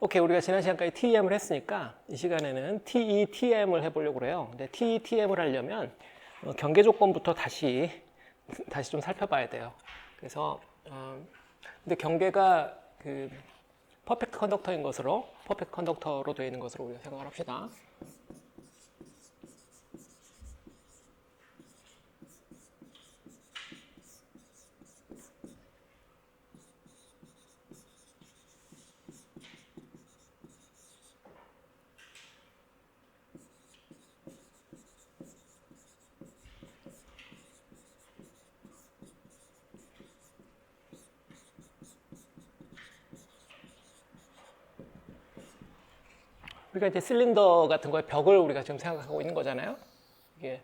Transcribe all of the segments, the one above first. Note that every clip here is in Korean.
오케이, 우리가 지난 시간까지 TEM을 했으니까 이 시간에는 TETM을 해보려고 그래요. 근데 TETM을 하려면 경계 조건부터 다시 좀 살펴봐야 돼요. 그래서 근데 경계가 그 퍼펙트 컨덕터인 것으로 퍼펙트 컨덕터로 되어 있는 것으로 우리가 생각을 합시다. 우리가 이제 실린더 같은 거에 벽을 우리가 지금 생각하고 있는 거잖아요. 이게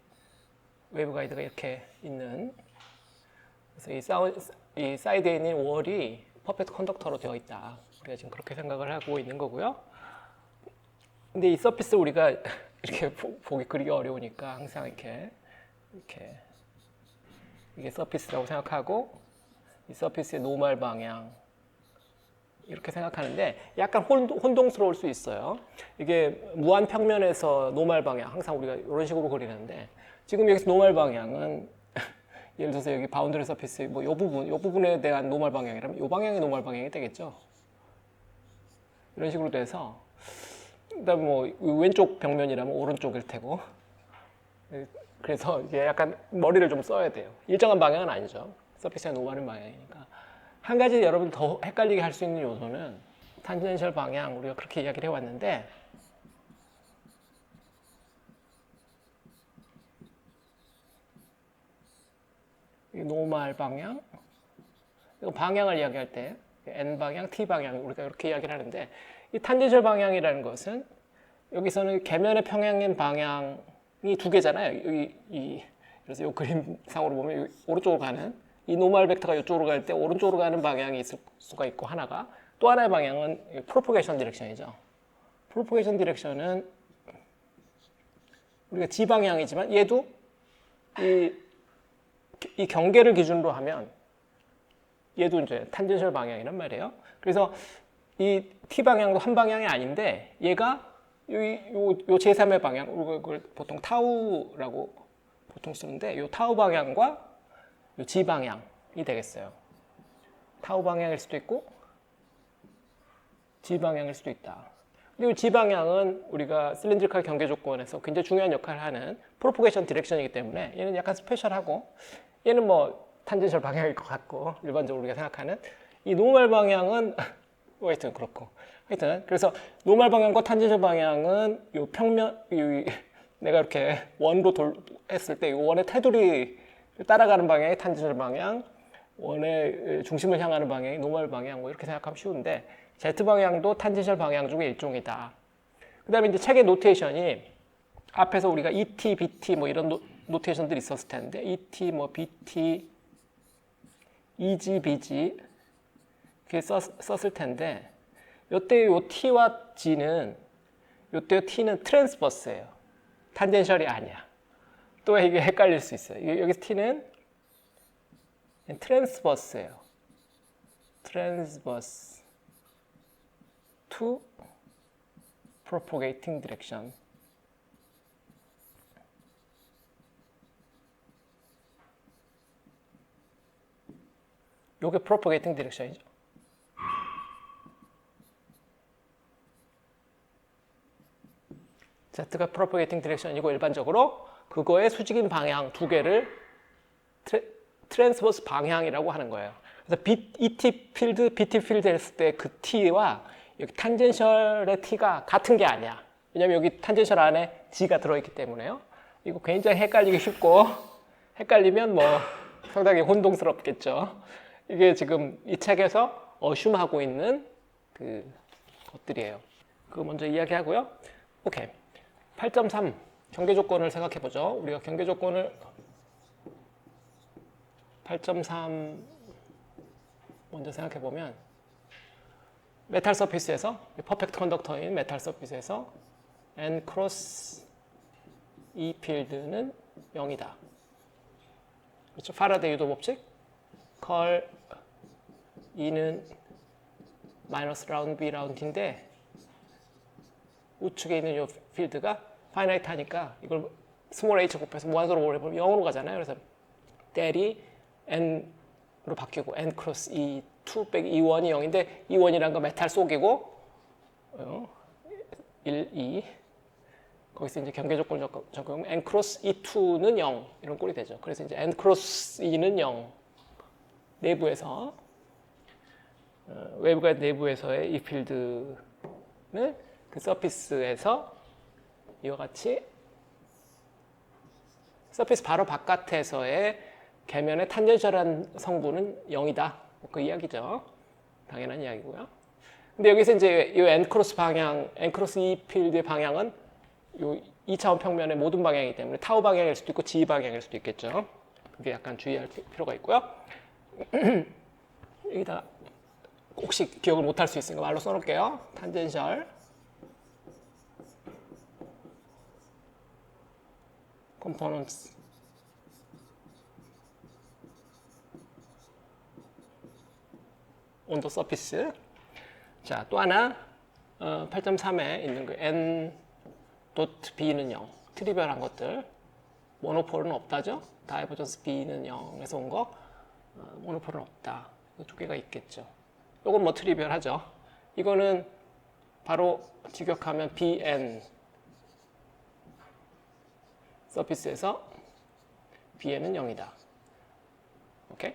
웨이브 가이드가 이렇게 있는, 그래서 이 사이드에 있는 월이 퍼펙트 컨덕터로 되어 있다. 우리가 지금 그렇게 생각을 하고 있는 거고요. 근데 이 서피스 우리가 이렇게 보기 그리기 어려우니까 항상 이렇게 이게 서피스라고 생각하고, 이 서피스의 노멀 방향 이렇게 생각하는데 약간 혼동스러울 수 있어요. 이게 무한 평면에서 노멀 방향 항상 우리가 이런 식으로 그리는데, 지금 여기서 노멀 방향은 예를 들어서 여기 바운더리 서피스 뭐 요 부분에 대한 노멀 방향이라면 요 방향이 노멀 방향이 되겠죠. 이런 식으로 돼서, 그다음 뭐 왼쪽 벽면이라면 오른쪽일 테고, 그래서 이게 약간 머리를 좀 써야 돼요. 일정한 방향은 아니죠. 서피스가 노멀한 방향이니까. 한 가지 여러분 더 헷갈리게 할 수 있는 요소는 탄젠셜 방향, 우리가 그렇게 이야기를 해왔는데, 이 노멀 방향, 이거 방향을 이야기할 때 N 방향, T 방향 우리가 이렇게 이야기를 하는데, 이 탄젠셜 방향이라는 것은 여기서는 계면의 평행인 방향이 두 개잖아요. 그래서 이 그림상으로 보면 오른쪽으로 가는 이 노멀 벡터가 이쪽으로 갈 때 오른쪽으로 가는 방향이 있을 수가 있고, 하나가 또 하나의 방향은 프로포게이션 디렉션이죠. 프로포게이션 디렉션은 우리가 G 방향이지만 얘도 이 경계를 기준으로 하면 얘도 이제 탄젠셜 방향이란 말이에요. 그래서 이 T 방향도 한 방향이 아닌데 얘가 요 제3의 방향, 그걸 보통 타우라고 보통 쓰는데, 요 타우 방향과 요 G 방향이 되겠어요. 타우 방향일 수도 있고 G 방향일 수도 있다. 그리고 G 방향은 우리가 실린드리컬 경계 조건에서 굉장히 중요한 역할을 하는 프로포게이션 디렉션이기 때문에 얘는 약간 스페셜하고, 얘는 뭐 탄젠셜 방향일 것 같고, 일반적으로 우리가 생각하는 이 노멀 방향은 하여튼 그렇고, 하여튼 그래서 노멀 방향과 탄젠셜 방향은 요 평면, 내가 이렇게 원으로 했을 때 이 원의 테두리 따라가는 방향이 탄젠셜 방향, 원의 중심을 향하는 방향이 노멀 방향, 뭐 이렇게 생각하면 쉬운데, Z 방향도 탄젠셜 방향 중에 일종이다. 그 다음에 이제 책의 노테이션이 앞에서 우리가 ET, BT 뭐 이런 노테이션들이 있었을 텐데, ET, 뭐 BT, EG, BG 이렇게 썼을 텐데, 요때 요 T와 G는, 요때 T는 트랜스버스예요. 탄젠셜이 아니야. 또 이게 헷갈릴 수 있어요. 여기서 T는 트랜스버스예요. 트랜스버스 to propagating direction. 요게 propagating direction이죠. Z가 propagating direction이고, 일반적으로 그거의 수직인 방향 두 개를 트랜스버스 방향이라고 하는 거예요. 그래서 ET 필드, BT 필드 했을 때 그 T와 여기 탄젠셜의 T가 같은 게 아니야. 왜냐면 여기 탄젠셜 안에 G가 들어있기 때문에요. 이거 굉장히 헷갈리기 쉽고, 헷갈리면 뭐 상당히 혼동스럽겠죠. 이게 지금 이 책에서 어슘하고 있는 그 것들이에요. 그거 먼저 이야기하고요. 오케이. 8.3 경계 조건을 생각해 보죠. 우리가 경계 조건을 8.3 먼저 생각해 보면, 메탈 서피스에서 퍼펙트 컨덕터인 메탈 서피스에서 N 크로스 E 필드는 0이다. 그렇죠? 파라데이 유도 법칙. 컬 E는 마이너스 라운드 B 라운드인데 우측에 있는 이 필드가 파이나이트 하니까 이걸 스몰 h 곱해서 무한으로 해보면 0으로 가잖아요. 그래서 델이 n으로 바뀌고 n 크로스 E2 빼기 E1이 0인데 E1이란 건 메탈 속이고 1, 2 거기서 이제 경계 조건 적용하면 n 크로스 E2는 0 이런 꼴이 되죠. 그래서 이제 n 크로스 E는 0 내부에서 웨이브가이드 내부에서의 이 필드는 그 서피스에서 이와 같이 서피스 바로 바깥에서의 계면의 탄젠셜한 성분은 0이다. 그 이야기죠. 당연한 이야기고요. 근데 여기서 이제 이 n 크로스 방향, n 크로스 E 필드의 방향은 이 2차원 평면의 모든 방향이기 때문에 타우 방향일 수도 있고 g 방향일 수도 있겠죠. 그게 약간 주의할 필요가 있고요. 여기다 혹시 기억을 못할 수 있으니까 말로 써놓을게요. 탄젠셜 컴포넌트 온도 서피스. 자, 또 하나 8.3에 있는 그 n 도트 b는 0 트리비얼한 것들 모노폴은 없다죠. 다이버전스 b는 0에서 온 거 모노폴은 없다. 이 두 개가 있겠죠. 이건 뭐 트리비얼하죠. 이거는 바로 직역하면 bn 서피스에서 bn은 0이다. 오케이?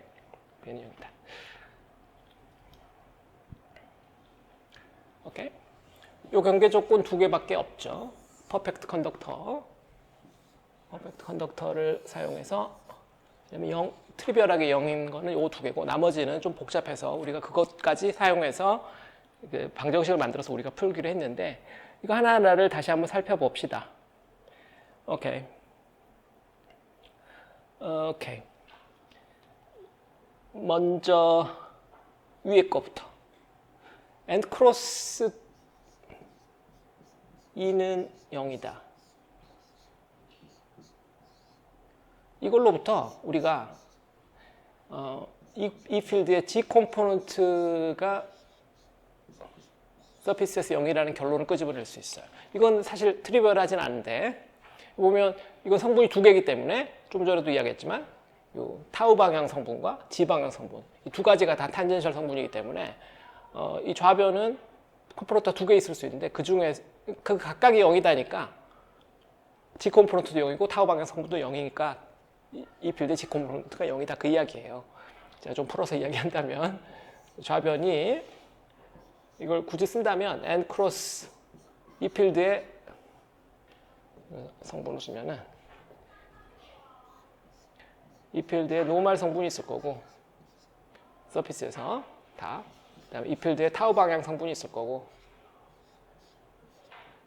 bn은 0이다. 오케이? 요 경계 조건 두 개밖에 없죠. 퍼펙트 컨덕터를 사용해서 트리비얼하게 0인 거는 요 두 개고 나머지는 좀 복잡해서 우리가 그것까지 사용해서 그 방정식을 만들어서 우리가 풀기로 했는데 이거 하나하나를 다시 한번 살펴봅시다. 오케이. 먼저 위에 거부터. n 크로스 E는 0이다. 이걸로부터 우리가 이 필드의 G 컴포넌트가 서피스에서 0이라는 결론을 끄집어낼 수 있어요. 이건 사실 트리비얼하진 않은데 보면 이건 성분이 두 개이기 때문에 좀 전에도 이야기했지만 요 타우 방향 성분과 G 방향 성분 이 두 가지가 다 탄젠셜 성분이기 때문에 이 좌변은 컴포넌트가 두 개 있을 수 있는데 그 중에 그 각각이 0이다니까 G 컴포넌트도 0이고 타우 방향 성분도 0이니까 이 필드의 G 컴포넌트가 0이다 그 이야기예요. 제가 좀 풀어서 이야기한다면 좌변이 이걸 굳이 쓴다면 n 크로스 이 필드의 성분을 쓰면은 이 필드에 노멀 성분이 있을 거고 서피스에서 다 그다음에 이 필드에 타우 방향 성분이 있을 거고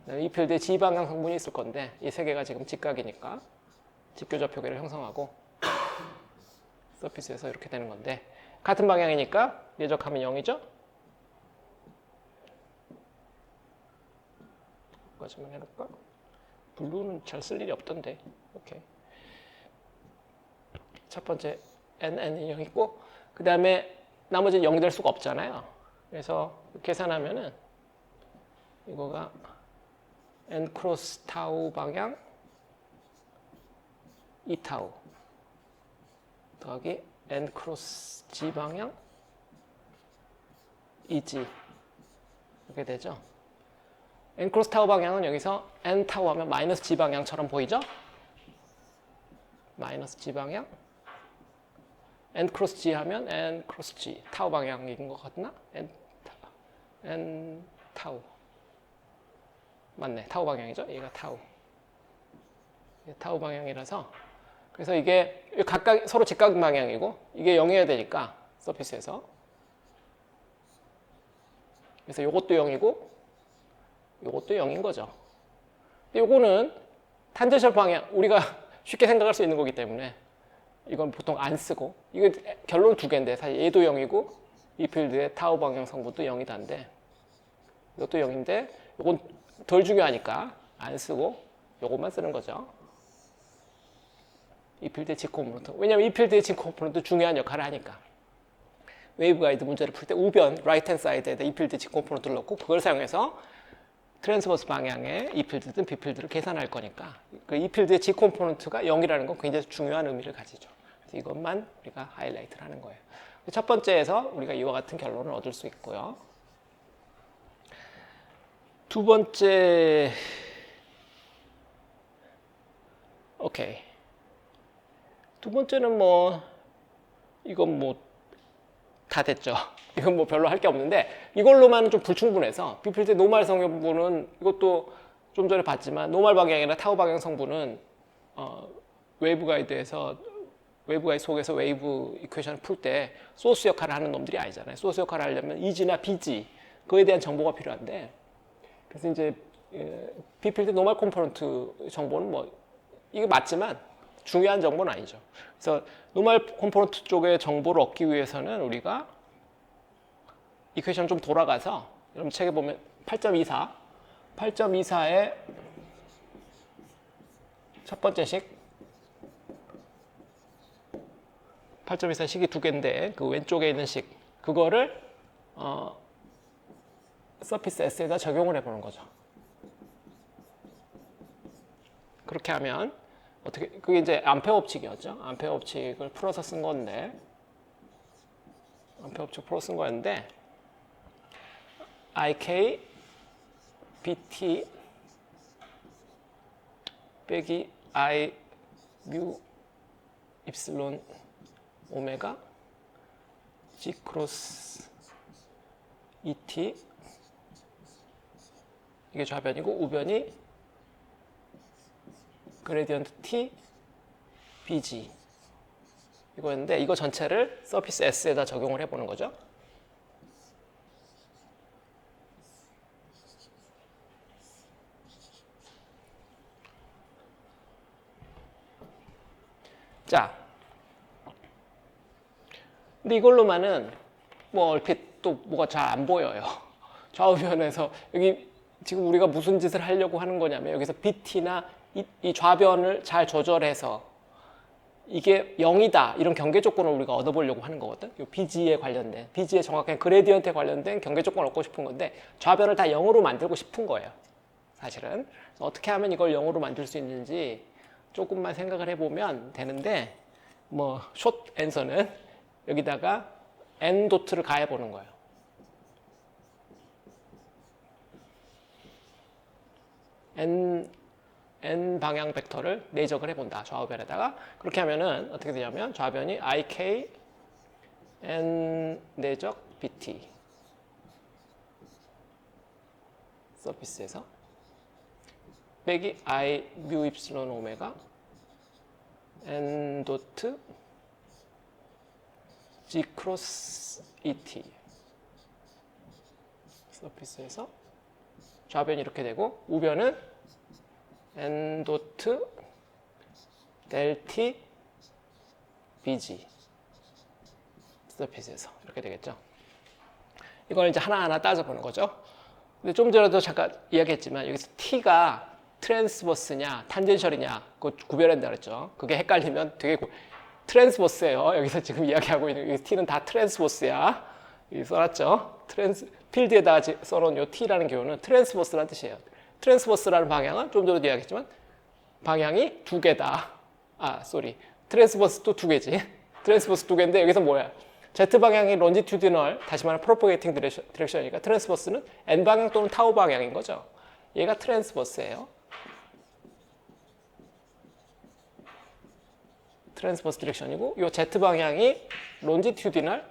그다음에 이 필드에 G 방향 성분이 있을 건데 이 세 개가 지금 직각이니까 직교적 표계를 형성하고 서피스에서 이렇게 되는 건데 같은 방향이니까 예적하면 0이죠? 여기까지만 해볼까? 블루는 잘 쓸 일이 없던데. 오케이. 첫 번째 n이 0 있고 그 다음에 나머지는 0이 될 수가 없잖아요. 그래서 계산하면은 이거가 n 크로스 타우 방향 2타우 더하기 n 크로스 g 방향 2g 이렇게 되죠. n 크로스 타우 방향은 여기서 n 타우 하면 마이너스 g 방향처럼 보이죠? 마이너스 g 방향 n 크로스 g 하면 n 크로스 g 타우 방향인 것 같나? n 타우 맞네. 타우 방향이죠? 얘가 타우 타우 방향이라서 그래서 이게 각각 서로 직각 방향이고 이게 0이어야 되니까 서피스에서 그래서 이것도 0이고 이것도 0인 거죠. 이거는 탄젠셜 방향 우리가 쉽게 생각할 수 있는 거기 때문에 이건 보통 안 쓰고 이거 결론 두 개인데 사실 얘도 0이고 이 필드의 타우 방향 성분도 0이다인데 이것도 0인데 이건 덜 중요하니까 안 쓰고 이것만 쓰는 거죠. 이 필드의 G 컴포넌트. 왜냐면 이 필드의 G 컴포넌트 중요한 역할을 하니까. 웨이브가이드 문제를 풀 때 우변, 라이트 핸드 사이드에다 이 필드의 G 컴포넌트를 넣고 그걸 사용해서 트랜스버스 방향의 E 필드든 B 필드를 계산할 거니까 그 E 필드의 G 컴포넌트가 0이라는 건 굉장히 중요한 의미를 가지죠. 그래서 이것만 우리가 하이라이트를 하는 거예요. 첫 번째에서 우리가 이와 같은 결론을 얻을 수 있고요. 두 번째, 오케이. 두 번째는 뭐 이건 뭐 다 됐죠. 이건 뭐 별로 할 게 없는데 이걸로만은 좀 불충분해서 B 필드 노멀 성분은 이것도 좀 전에 봤지만 노멀 방향이나 타우 방향 성분은 웨이브 가이드에서 웨이브 가이드 속에서 웨이브 이퀘이션을 풀 때 소스 역할을 하는 놈들이 아니잖아요. 소스 역할을 하려면 EG나 BG 그거에 대한 정보가 필요한데 그래서 이제 B 필드 노멀 컴포넌트 정보는 뭐 이게 맞지만 중요한 정보는 아니죠. 그래서 노멀 컴포넌트 쪽의 정보를 얻기 위해서는 우리가 이퀘이션 좀 돌아가서 여러분 책에 보면 8.24의 첫 번째 식 8.24 식이 두 개인데 그 왼쪽에 있는 식 그거를 서피스 S에다 적용을 해보는 거죠. 그렇게 하면 어떻게 그게 이제 암페어 법칙이었죠. 암페어 법칙을 풀어서 쓴 건데 암페어 법칙 풀어서 쓴 거였는데 IK BT 빼기 I 뮤 입실론 오메가 G 크로스 ET 이게 좌변이고 우변이 그레디언트 T BG 이거였는데 이거 전체를 서피스 S에다 적용을 해보는 거죠. 자, 근데 이걸로만은 뭐 얼핏 또 뭐가 잘 안 보여요. 좌우변에서 여기 지금 우리가 무슨 짓을 하려고 하는 거냐면 여기서 BT나 이 좌변을 잘 조절해서 이게 0이다 이런 경계 조건을 우리가 얻어보려고 하는 거거든. 이 BG에 관련된 BG에 정확한 그레디언트에 관련된 경계 조건을 얻고 싶은 건데 좌변을 다 0으로 만들고 싶은 거예요. 사실은 어떻게 하면 이걸 0으로 만들 수 있는지 조금만 생각을 해보면 되는데 뭐 숏 앤서는 여기다가 n 도트를 가해보는 거예요. n 방향 벡터를 내적을 해본다. 좌우변에다가 그렇게 하면은 어떻게 되냐면 좌변이 ik n 내적 bt 서피스에서 빼기 i 뮤 입실론 오메가 n 도트 g 크로스 et 서피스에서 좌변이 이렇게 되고 우변은 n 도트 델 t bg 서피스에서 이렇게 되겠죠. 이걸 이제 하나하나 따져보는 거죠. 근데 좀 전에도 잠깐 이야기했지만 여기서 t가 트랜스버스냐 탄젠셜이냐 그거 구별한다 그랬죠. 그게 헷갈리면 되게 트랜스버스예요. 여기서 지금 이야기하고 있는 이 t는 다 트랜스버스야. 여기 써놨죠. 필드에다가 써놓은 이 t라는 기호는 트랜스버스라는 뜻이에요. 트랜스버스라는 방향은 좀 전에도 이야기했지만 방향이 두 개다. 트랜스버스도 두 개지. 트랜스버스 두 개인데 여기서 뭐야? Z방향이 론지튜디널, 다시 말하면 프로포게이팅 디렉션이니까 트랜스버스는 N방향 또는 타우 방향인 거죠. 얘가 트랜스버스예요. 트랜스버스 디렉션이고 이 Z방향이 론지튜디널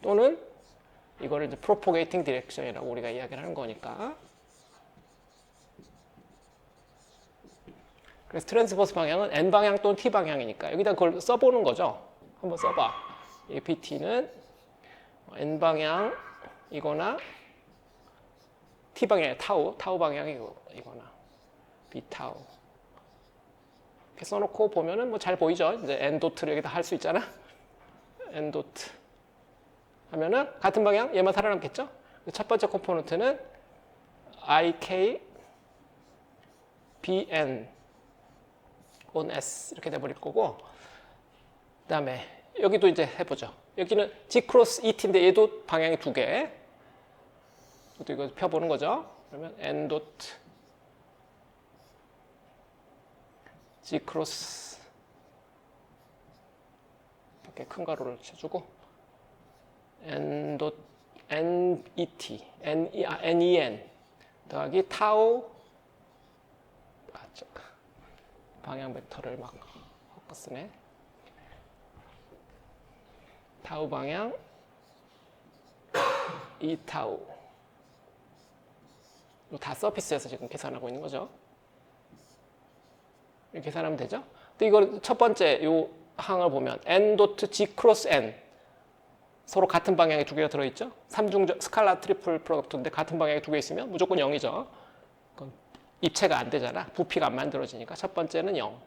또는 이거를 이제 프로포게이팅 디렉션이라고 우리가 이야기를 하는 거니까. 그래서 트랜스버스 방향은 N 방향 또는 T 방향이니까 여기다 그걸 써보는 거죠. 한번 써봐. 이 BT는 N 방향이거나 T 방향이 타우 방향이거나 B 타우. 이렇게 써놓고 보면은 뭐 잘 보이죠. 이제 N 도트를 여기다 할 수 있잖아. N 도트. 하면은 같은 방향 얘만 살아남겠죠? 첫 번째 컴포넌트는 IK BN on S 이렇게 돼버릴 거고 그 다음에 여기도 이제 해보죠. 여기는 G 크로스 ET인데 얘도 방향이 두 개. 또 이거 펴보는 거죠. 그러면 N 도트 G 크로스 이렇게 큰 가로를 쳐주고 N 도 NET NEN 더하기 타우 방향 벡터를 막 쓰네. 타우 방향 E 타우 이거 다 서피스에서 지금 계산하고 있는 거죠. 이렇게 계산하면 되죠. 근데 이걸 첫 번째 요 항을 보면 N 도트 G 크로스 N 서로 같은 방향에 두 개가 들어있죠. 삼중적 스칼라 트리플 프로덕트인데 같은 방향에 두 개 있으면 무조건 0이죠. 입체가 안 되잖아. 부피가 안 만들어지니까 첫 번째는 0.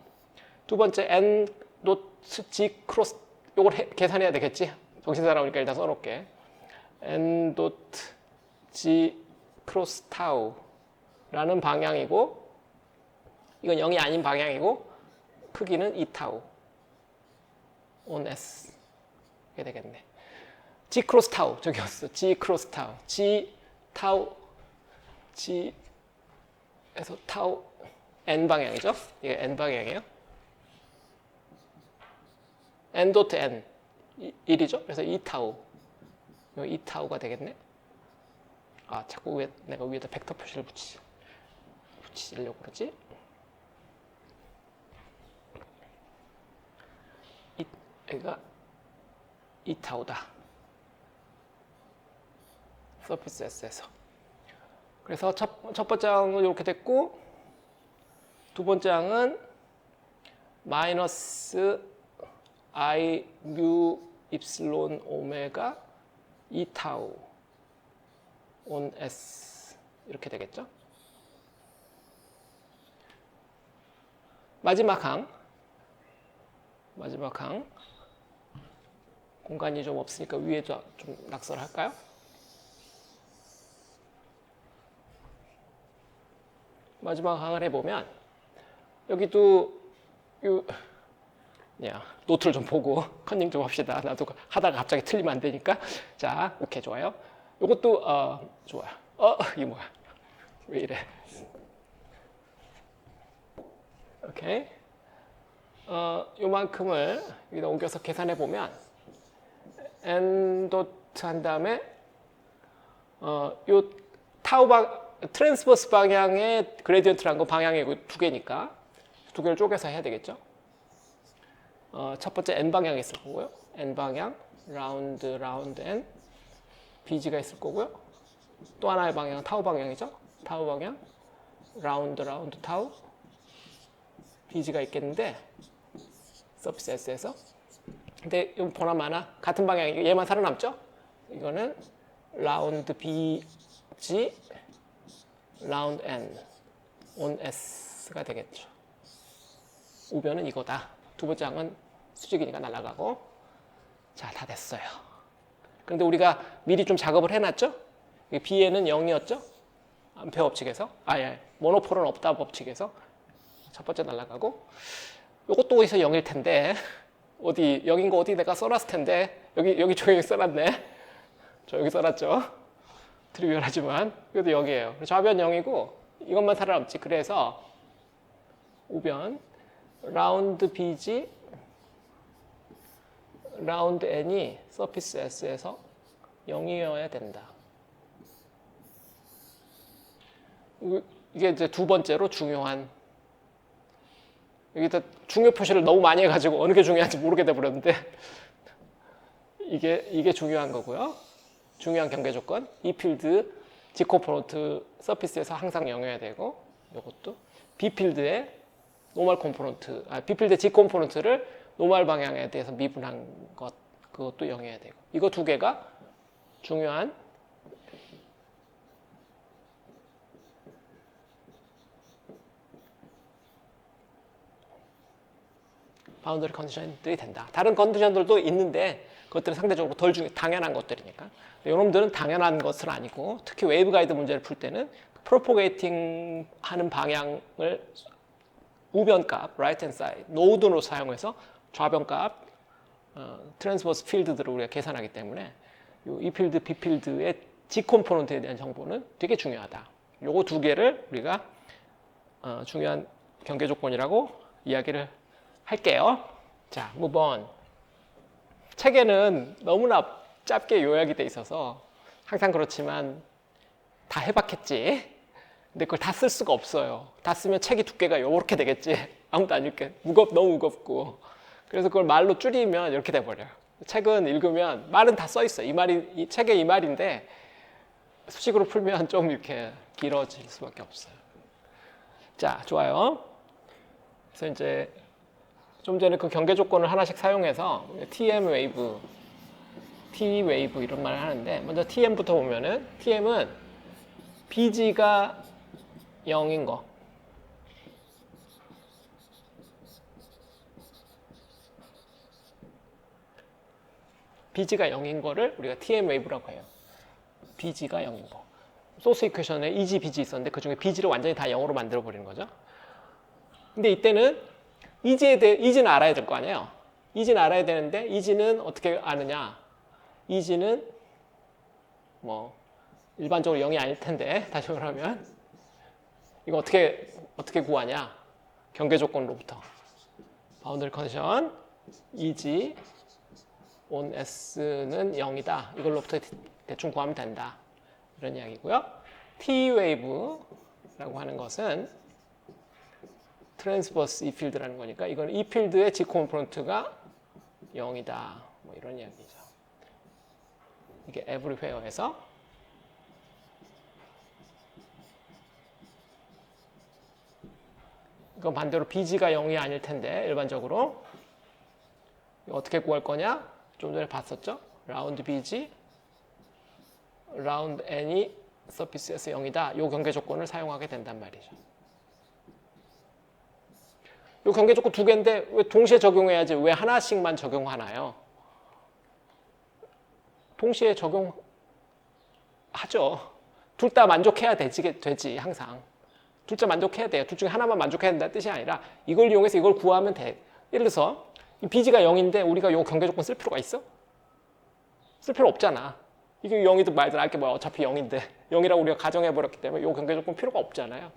두 번째 N 도트 G 크로스 요걸 계산해야 되겠지. 정신사 나오니까 일단 써놓을게. N 도트 G 크로스 타우라는 방향이고 이건 0이 아닌 방향이고 크기는 2타우 on S 이게 되겠네. G 크로스 타우 저기였어. G 크로스 타우 G 타우 G에서 타우 N 방향이죠. 이게 N 방향이에요. N 도트 N 1이죠. 그래서 2타우 이 2타우가 되겠네. 아 자꾸 왜 내가 위에다 벡터 표시를 붙이려고 그러지? 얘가 2타우다. 서피스 S에서. 그래서 첫 번째 항은 이렇게 됐고 두 번째 항은 마이너스 I 뮤 입실론 오메가 2타우 on S 이렇게 되겠죠. 마지막 항 공간이 좀 없으니까 위에 좀 낙서할까요? 마지막 항을 해보면 여기도 노트를 좀 보고 컨닝 좀 합시다. 나도 하다가 갑자기 틀리면 안 되니까. 자, 오케이 좋아요. 이것도 좋아요. 이게 뭐야? 왜 이래? 오케이. 요만큼을 여기다 옮겨서 계산해 보면 N 도트 한 다음에 요 타우 트랜스버스 방향의 그레디언트라는 거 방향이고 두 개니까 두 개를 쪼개서 해야 되겠죠. 첫 번째 N 방향이 있을 거고요. N 방향 라운드 N BG가 있을 거고요. 또 하나의 방향은 타우 방향이죠. 타우 방향 라운드 타우 BG가 있겠는데 서피스 S에서 근데 이 보나마나 같은 방향이 얘만 살아남죠. 이거는 라운드 BG 라운드 N on S가 되겠죠. 우변은 이거다. 두 번째 항은 수직이니까 날아가고. 자, 다 됐어요. 그런데 우리가 미리 좀 작업을 해놨죠. B에는 0이었죠. 암페어 법칙에서 모노폴은 없다 법칙에서 첫 번째 날아가고 요것도 어디서 0일 텐데 어디 0인 거 어디 내가 써놨을 텐데 여기 조용히 써놨네. 저 여기 써놨죠. 트리비얼하지만 이것도 0이에요. 좌변 0이고 이것만 살아남지. 그래서 우변 라운드 BG 라운드 N이 서피스 S에서 0이어야 된다. 이게 이제 두 번째로 중요한 여기다 중요 표시를 너무 많이 해가지고 어느 게 중요한지 모르게 돼버렸는데 이게 중요한 거고요. 중요한 경계 조건. 이 필드 G 컴포넌트 서피스에서 항상 0이어야 되고 이것도 B 필드의 노멀 컴포넌트, B 필드 G 컴포넌트를 노멀 방향에 대해서 미분한 것 그것도 0이어야 되고 이거 두 개가 중요한 바운더리 컨디션들이 된다. 다른 컨디션들도 있는데 그것들은 상대적으로 덜 당연한 것들이니까. 이놈들은 당연한 것은 아니고 특히 웨이브 가이드 문제를 풀 때는 프로포게이팅 하는 방향을 우변값, right hand side, 노드로 사용해서 좌변값, 트랜스버스 필드들을 우리가 계산하기 때문에 이 필드, B 필드의 G 컴포넌트에 대한 정보는 되게 중요하다. 요거 두 개를 우리가 중요한 경계 조건이라고 이야기를 할게요. 자, move on. 책에는 너무나 짧게 요약이 돼 있어서 항상 그렇지만 다 해봤겠지. 근데 그걸 다 쓸 수가 없어요. 다 쓰면 책이 두께가 이렇게 되겠지. 아무도 안 읽게. 너무 무겁고. 그래서 그걸 말로 줄이면 이렇게 돼버려요. 책은 읽으면 말은 다 써 있어요. 이 책의 이 말인데 수식으로 풀면 좀 이렇게 길어질 수밖에 없어요. 자, 좋아요. 그래서 이제 좀 전에 그 경계 조건을 하나씩 사용해서 TM 웨이브, T 웨이브 이런 말을 하는데 먼저 TM부터 보면은 TM은 BG가 0인 거. BG가 0인 거를 우리가 TM 웨이브라고 해요. BG가 0인 거. 소스 이퀘이션에 EG, BG 있었는데 그 중에 BG를 완전히 다 0으로 만들어 버리는 거죠. 근데 이때는 EG는 알아야 될 거 아니에요. EG는 알아야 되는데 EG는 어떻게 아느냐? EG는 뭐 일반적으로 0이 아닐 텐데 다시 말하면 이거 어떻게 구하냐? 경계 조건으로부터 바운더리 컨디션 EG on S는 0이다. 이걸로부터 대충 구하면 된다. 이런 이야기고요. T 웨이브라고 하는 것은 트랜스버스 E 필드라는 거니까 이건 E 필드의 G 컴포넌트가 0이다. 뭐 이런 이야기죠. 이게 everywhere에서 이건 반대로 BG가 0이 아닐 텐데 일반적으로 어떻게 구할 거냐? 좀 전에 봤었죠? 라운드 BG 라운드 N이 서피스에서 0이다. 이 경계 조건을 사용하게 된단 말이죠. 이 경계 조건 두 개인데 왜 동시에 적용해야지 왜 하나씩만 적용하나요? 동시에 적용하죠. 둘 다 만족해야 되지 항상. 둘 다 만족해야 돼요. 둘 중에 하나만 만족해야 된다는 뜻이 아니라 이걸 이용해서 이걸 구하면 돼. 예를 들어서 BG가 0인데 우리가 이 경계 조건 쓸 필요가 있어? 쓸 필요 없잖아. 이게 0이든 말든 알게 뭐야. 어차피 0인데 0이라고 우리가 가정해버렸기 때문에 이 경계 조건 필요가 없잖아요.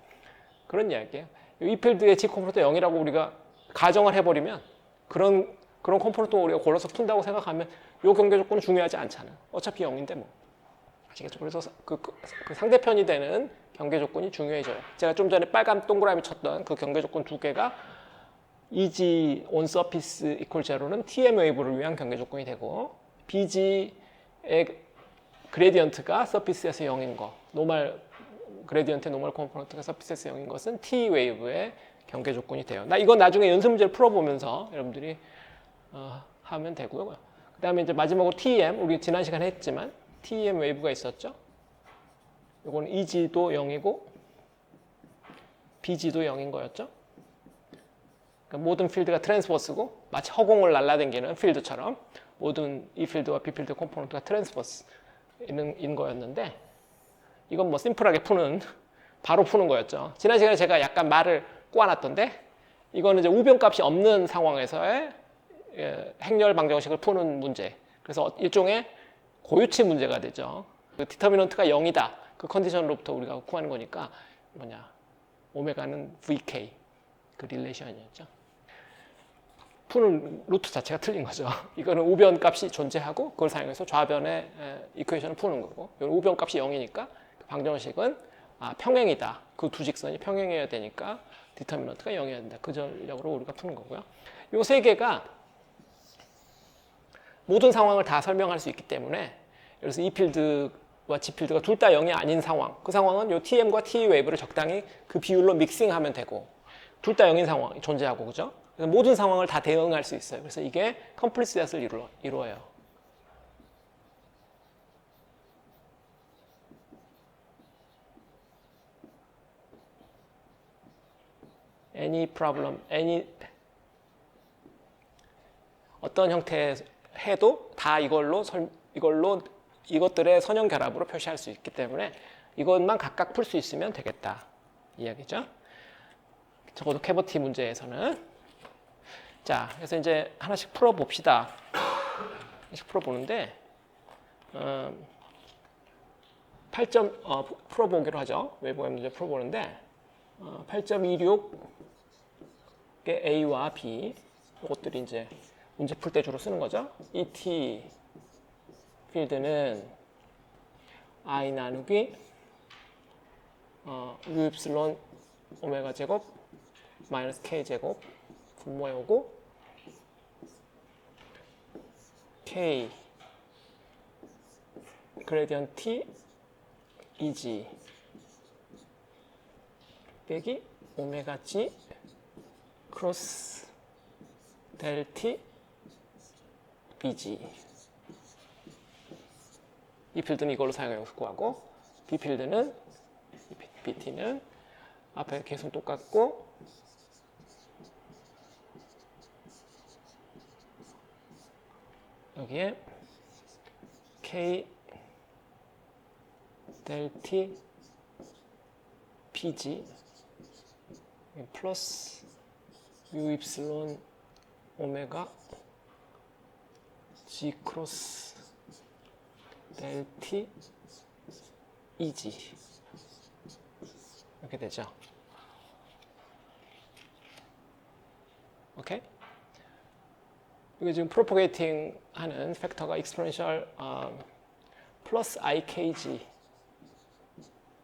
그런 이야기예요. 이 필드의 G 컴포넌트 0이라고 우리가 가정을 해버리면 그런 컴포넌트 우리가 골라서 푼다고 생각하면 이 경계 조건은 중요하지 않잖아. 어차피 0인데 뭐. 아시겠죠? 그래서 그 상대편이 되는 경계 조건이 중요해져요. 제가 좀 전에 빨간 동그라미 쳤던 그 경계 조건 두 개가 EG on surface equal 0는 TM 웨이브를 위한 경계 조건이 되고 BG의 그레디언트가 서피스에서 0인 거, 그레디언트의 노멀 컴포넌트가 서피스에서 0인 것은 T 웨이브의 경계 조건이 돼요. 이건 나중에 연습 문제를 풀어보면서 여러분들이 하면 되고요. 그 다음에 이제 마지막으로 TM, 우리 지난 시간에 했지만 TM 웨이브가 있었죠. 이거는 EG도 0이고 BG도 0인 거였죠. 그러니까 모든 필드가 트랜스버스고 마치 허공을 날아다니는 필드처럼 모든 E 필드와 B 필드 컴포넌트가 트랜스버스인 거였는데 이건 뭐 심플하게 바로 푸는 거였죠. 지난 시간에 제가 약간 말을 꼬아놨던데 이거는 이제 우변값이 없는 상황에서의 행렬 방정식을 푸는 문제. 그래서 일종의 고유치 문제가 되죠. 그 디터미넌트가 0이다. 그 컨디션으로부터 우리가 구하는 거니까 오메가는 VK 그 릴레이션이었죠. 푸는 루트 자체가 틀린 거죠. 이거는 우변 값이 존재하고 그걸 사용해서 좌변의 이퀘이션을 푸는 거고 우변 값이 0이니까 방정식은 평행이다. 그 두 직선이 평행해야 되니까 디터미넌트가 0이어야 된다. 그 전략으로 우리가 푸는 거고요. 이 세 개가 모든 상황을 다 설명할 수 있기 때문에 그래서 E 필드와 G 필드가 둘 다 0이 아닌 상황 그 상황은 이 TM과 T 웨이브를 적당히 그 비율로 믹싱하면 되고 둘 다 0인 상황이 존재하고 그죠? 그래서 모든 상황을 다 대응할 수 있어요. 그래서 이게 컴플리트 셋을 이루어요. any problem, 어떤 형태의 해도 다 이것들의 선형 결합으로 표시할 수 있기 때문에 이것만 각각 풀 수 있으면 되겠다 이야기죠. 적어도 캐버티 문제에서는 자, 그래서 이제 하나씩 풀어봅시다. 풀어보는데 풀어보기로 하죠. 외부의 문제 풀어보는데 8.26의 A와 B 이것들이 이제 문제 풀 때 주로 쓰는 거죠. ET 필드는 I 나누기 U 엡실론 오메가 제곱 마이너스 K 제곱 분모해 오고 K 그레디언트 T EG 빼기 오메가 G 크로스 델 T BG 이 필드는 이걸로 사용해 구하고 B 필드는 BT는 앞에 계속 똑같고 여기에 K 델 T PG 플러스 U 입실론 오메가 G 크로스 델 T EG 이렇게 되죠. 오케이? 이게 지금 프로포게이팅 하는 팩터가 익스포넨셜 플러스 IKG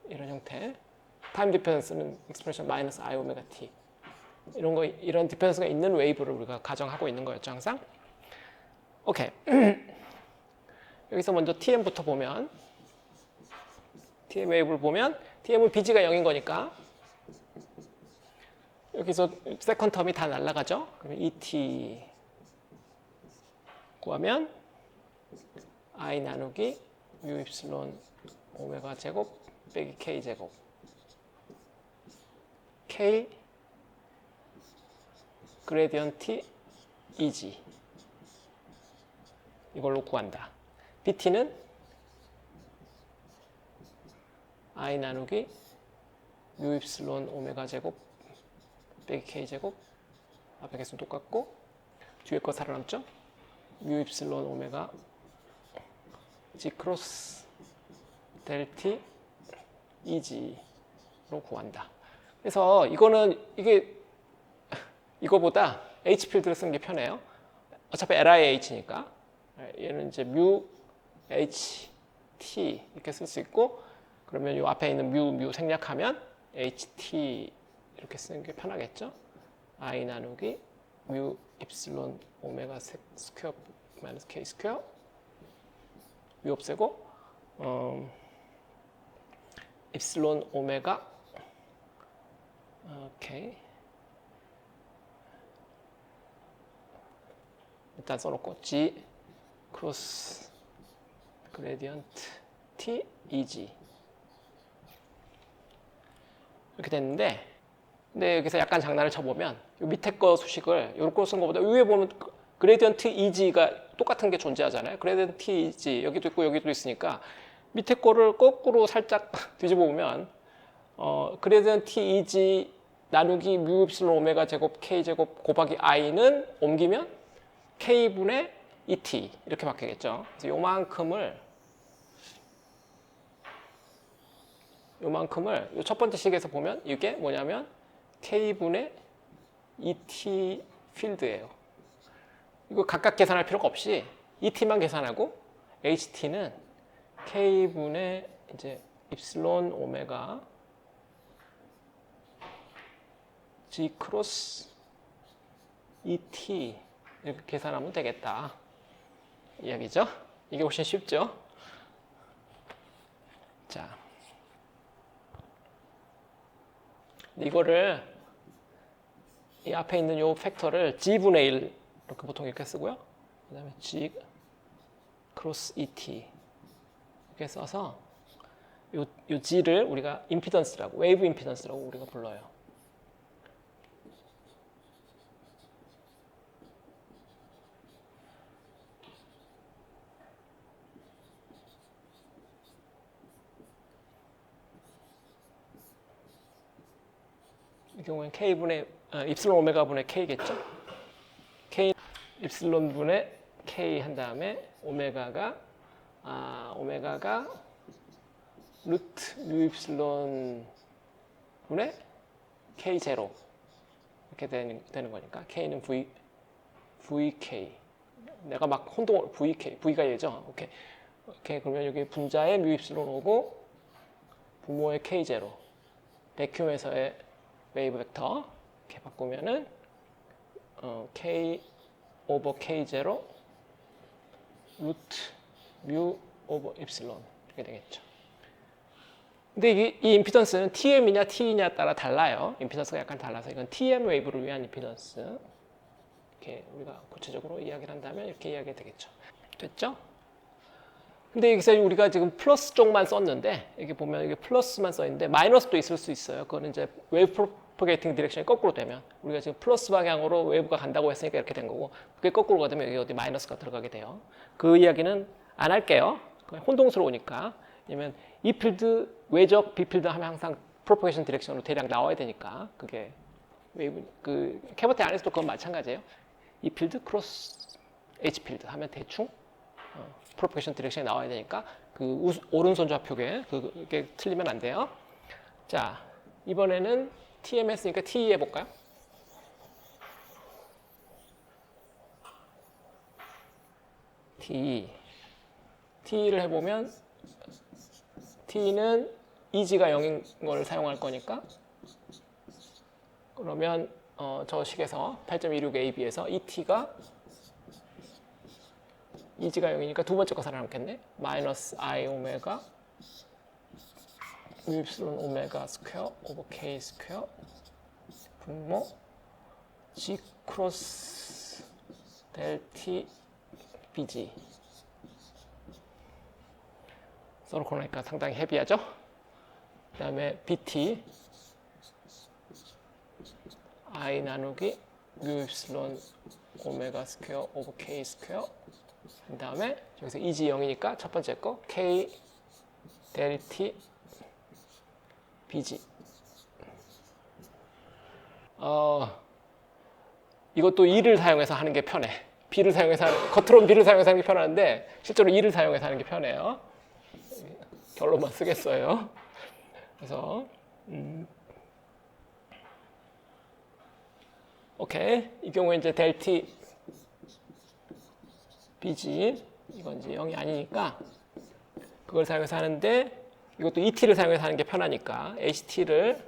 이런 형태, 타임 디펜스는 익스프레션 마이너스 I 오메가 T 이런 디펜스가 있는 웨이브를 우리가 가정하고 있는 거였죠 항상. 오케이. 여기서 먼저 TM부터 보면 TM 웨이브를 보면 TM은 BG가 0인 거니까 여기서 세컨 텀이 다 날아가죠. 그러면 ET 구하면 I 나누기 U 입실론 오메가 제곱 빼기 K 제곱 K 그레디언트 EG 이걸로 구한다. BT는 I 나누기 U 입실론 오메가 제곱 빼기 K 제곱 앞에 개수 똑같고 뒤에 거 살아남죠? U 입실론 오메가 G 크로스 델 T EG로 구한다. 그래서 이거보다 H 필드를 쓰는 게 편해요. 어차피 LIH니까 얘는 이제 뮤 H T 이렇게 쓸 수 있고 그러면 이 앞에 있는 뮤 생략하면 HT 이렇게 쓰는 게 편하겠죠. I 나누기 뮤 입실론 오메가 스퀘어 마이너스 K 스퀘어 뮤 없애고 입실론 오메가 오케이 일단 써놓고 G 크로스 그레디언트 T EG 이렇게 됐는데 근데 여기서 약간 장난을 쳐보면 이 밑에 거 수식을 요렇게 쓴 것보다 위에 보면 그레디언트 EG가 똑같은 게 존재하잖아요. 그레디언트 EG 여기도 있고 여기도 있으니까 밑에 거를 거꾸로 살짝 뒤집어 보면 그레디언트 EG 나누기 뮤 입실론 오메가 제곱 K 제곱 곱하기 I는 옮기면 K분의 ET 이렇게 바뀌겠죠. 그래서 요만큼을 요 첫 번째 식에서 보면 이게 뭐냐면 K분의 ET 필드예요. 이거 각각 계산할 필요가 없이 ET만 계산하고 HT는 K분의 이제 입실론 오메가 G 크로스 ET 이렇게 계산하면 되겠다 이야기죠. 이게 훨씬 쉽죠. 자, 이거를 이 앞에 있는 요 팩터를 G분의 1 이렇게 보통 이렇게 쓰고요. 그 다음에 G 크로스 ET 이렇게 써서 요 G를 우리가 임피던스라고 웨이브 임피던스라고 우리가 불러요. 이 경우엔 K분의 입실론 오메가 분의 K겠죠? K 입실론 분의 K 한 다음에 오메가가 루트 뮤 입실론 분의 K 제로 이렇게 되는 거니까 K는 VK 내가 막 혼동을 V가 얘죠. 오케이. 그러면 여기 분자의 뮤 입실론 오고 분모의 K 제로 베큐에서의 웨이브 벡터 이렇게 바꾸면은 K 오버 K 제로 루트 뮤 오버 입실론 이렇게 되겠죠. 근데 이 임피던스는 TM이냐 T이냐 따라 달라요. 임피던스가 약간 달라서 이건 TM 웨이브를 위한 임피던스. 이렇게 우리가 구체적으로 이야기를 한다면 이렇게 이야기가 되겠죠. 됐죠? 근데 여기서 우리가 지금 플러스 쪽만 썼는데 여기 보면 이게 플러스만 써 있는데 마이너스도 있을 수 있어요. 그거는 이제 웨이브 프로포게이팅 디렉션이 거꾸로 되면 우리가 지금 플러스 방향으로 웨이브가 간다고 했으니까 이렇게 된 거고 그게 거꾸로 가면 여기 어디 마이너스가 들어가게 돼요. 그 이야기는 안 할게요. 혼동스러우니까. 왜냐면 이 필드 외적 B 필드 하면 항상 프로포게이션 디렉션으로 대략 나와야 되니까 그게 웨이브 그 캐버티 안에서도 그건 마찬가지예요. 이 필드 크로스 H 필드 하면 대충 프로포게이션 디렉션이 나와야 되니까 그 오른손 좌표계 그게 틀리면 안 돼요. 자, 이번에는 TM 했으니까 TE 해볼까요? TE를 해보면 T는 EG가 0인 걸 사용할 거니까 그러면 저 식에서 8.26AB에서 ET가 EG가 0이니까 두 번째 거 살아남겠네. 마이너스 I 오메가 뮤 입실론 오메가 스퀘어 오버 K 스퀘어 분모 G 크로스 델 T BG 서로 그러니까 상당히 헤비하죠. 그 다음에 BT I 나누기 뮤 입실론 오메가 스퀘어 오버 K 스퀘어 그 다음에 여기서 EG 0이니까 첫 번째 거 K 델 T BG 이것도 E를 사용해서 하는 게 편해. B를 사용해서 겉으로는 B를 사용해서 하는 게 편한데 실제로 E를 사용해서 하는 게 편해요. 결론만 쓰겠어요. 그래서 오케이. 이 경우에 이제 델 T BG 이건 이제 0이 아니니까 그걸 사용해서 하는데 이것도 ET를 사용해서 하는 게 편하니까 HT를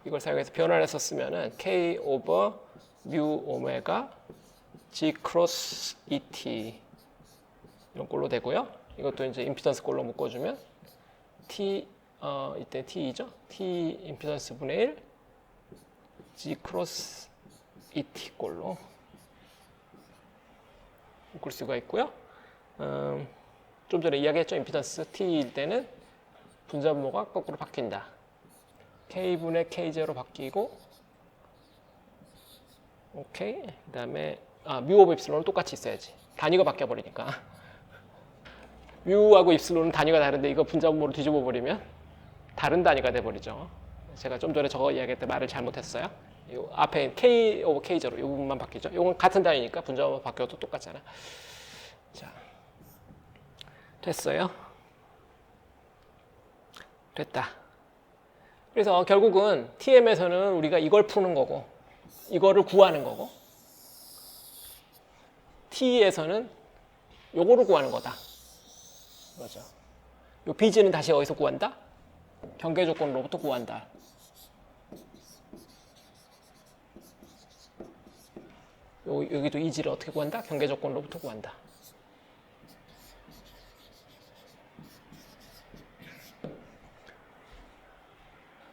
이걸 사용해서 변화를 썼으면은 K 오버 뮤 오메가 G 크로스 ET 이런 꼴로 되고요. 이것도 이제 임피던스 꼴로 묶어주면 T 이때 T이죠. T 임피던스 분의 1 G 크로스 ET 꼴로 묶을 수가 있고요. 좀 전에 이야기했죠. 임피던스 T일 때는 분자 분모가 거꾸로 바뀐다. K분의 K0로 바뀌고 오케이. 그 다음에 뮤 오브 입실론은 똑같이 있어야지. 단위가 바뀌어버리니까. 뮤하고 입실론은 단위가 다른데 이거 분자 분모로 뒤집어 버리면 다른 단위가 돼버리죠. 제가 좀 전에 저거 이야기할 때 말을 잘못했어요. 요 앞에 K 오브 K0 이 부분만 바뀌죠. 이건 같은 단위니까 분자 분모 바뀌어도 똑같잖아. 자, 됐어요. 됐다. 그래서 결국은 TM에서는 우리가 이걸 푸는 거고 이거를 구하는 거고 T에서는 요거를 구하는 거다. 그렇죠. 요 BG는 다시 어디서 구한다? 경계 조건으로부터 구한다. 여기도 EG를 어떻게 구한다? 경계 조건으로부터 구한다.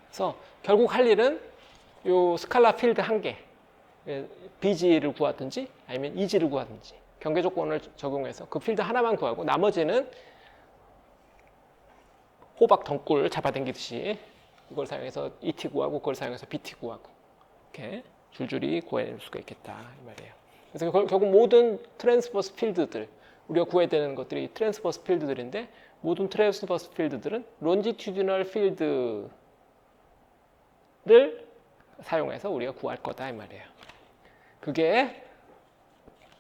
그래서 결국 할 일은 요 스칼라 필드 한 개, BG를 구하든지 아니면 EG를 구하든지 경계 조건을 적용해서 그 필드 하나만 구하고 나머지는 호박 덩굴 잡아당기듯이 이걸 사용해서 ET 구하고 그걸 사용해서 BT 구하고 이렇게 줄줄이 구해낼 수가 있겠다 이 말이에요. 그래서 결국 모든 트랜스버스 필드들 우리가 구해야 되는 것들이 트랜스버스 필드들인데 모든 트랜스버스 필드들은 론지튜디널 필드를 사용해서 우리가 구할 거다 이 말이에요. 그게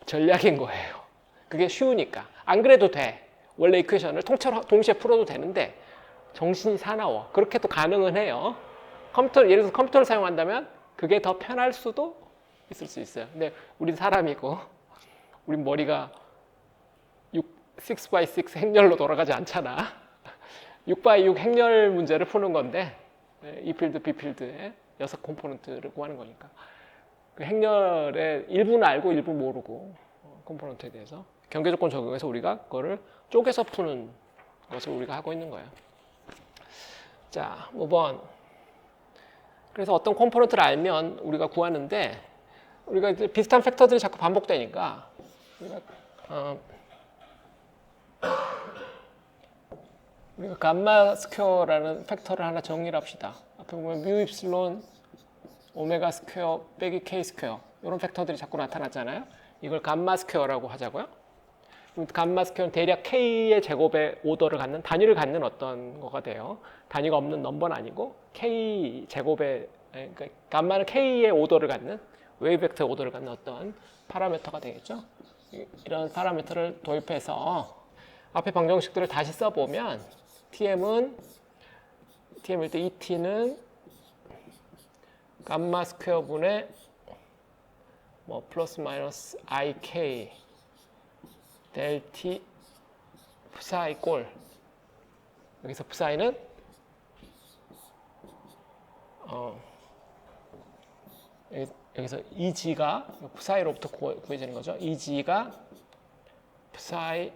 전략인 거예요. 그게 쉬우니까. 안 그래도 돼. 원래 이퀘이션을 통째로 동시에 풀어도 되는데 정신이 사나워. 그렇게도 가능은 해요. 예를 들어서 컴퓨터를 사용한다면 그게 더 편할 수도 있을 수 있어요. 근데 우린 사람이고 우린 머리가 6x6 행렬로 돌아가지 않잖아. 6x6 행렬 문제를 푸는 건데 이 필드, B 필드의 6컴포넌트를 구하는 거니까 그 행렬의 일부는 알고 일부 모르고 컴포넌트에 대해서 경계조건 적용해서 우리가 그거를 쪼개서 푸는 것을 우리가 하고 있는 거예요. 자, 5번. 그래서 어떤 컴포넌트를 알면 우리가 구하는데 우리가 이제 비슷한 팩터들이 자꾸 반복되니까 우리가 감마 스퀘어라는 팩터를 하나 정리를 합시다. 앞에 보면 뮤 입실론 오메가 스퀘어 빼기 K 스퀘어 이런 팩터들이 자꾸 나타났잖아요. 이걸 감마 스퀘어라고 하자고요. 감마 스퀘어는 대략 K의 제곱의 오더를 갖는 단위를 갖는 어떤 거가 돼요. 단위가 없는 넘버는 아니고 K 제곱의 그러니까 감마는 K의 오더를 갖는 웨이브 벡터 오더를 갖는 어떤 파라미터가 되겠죠. 이런 파라미터를 도입해서 앞에 방정식들을 다시 써보면 TM일 때 ET는 감마 스퀘어 분의 뭐 플러스 마이너스 IK 델 T psi 꼴. 여기서 psi는 여기서 EG가 psi로부터 구해지는 거죠. EG가 psi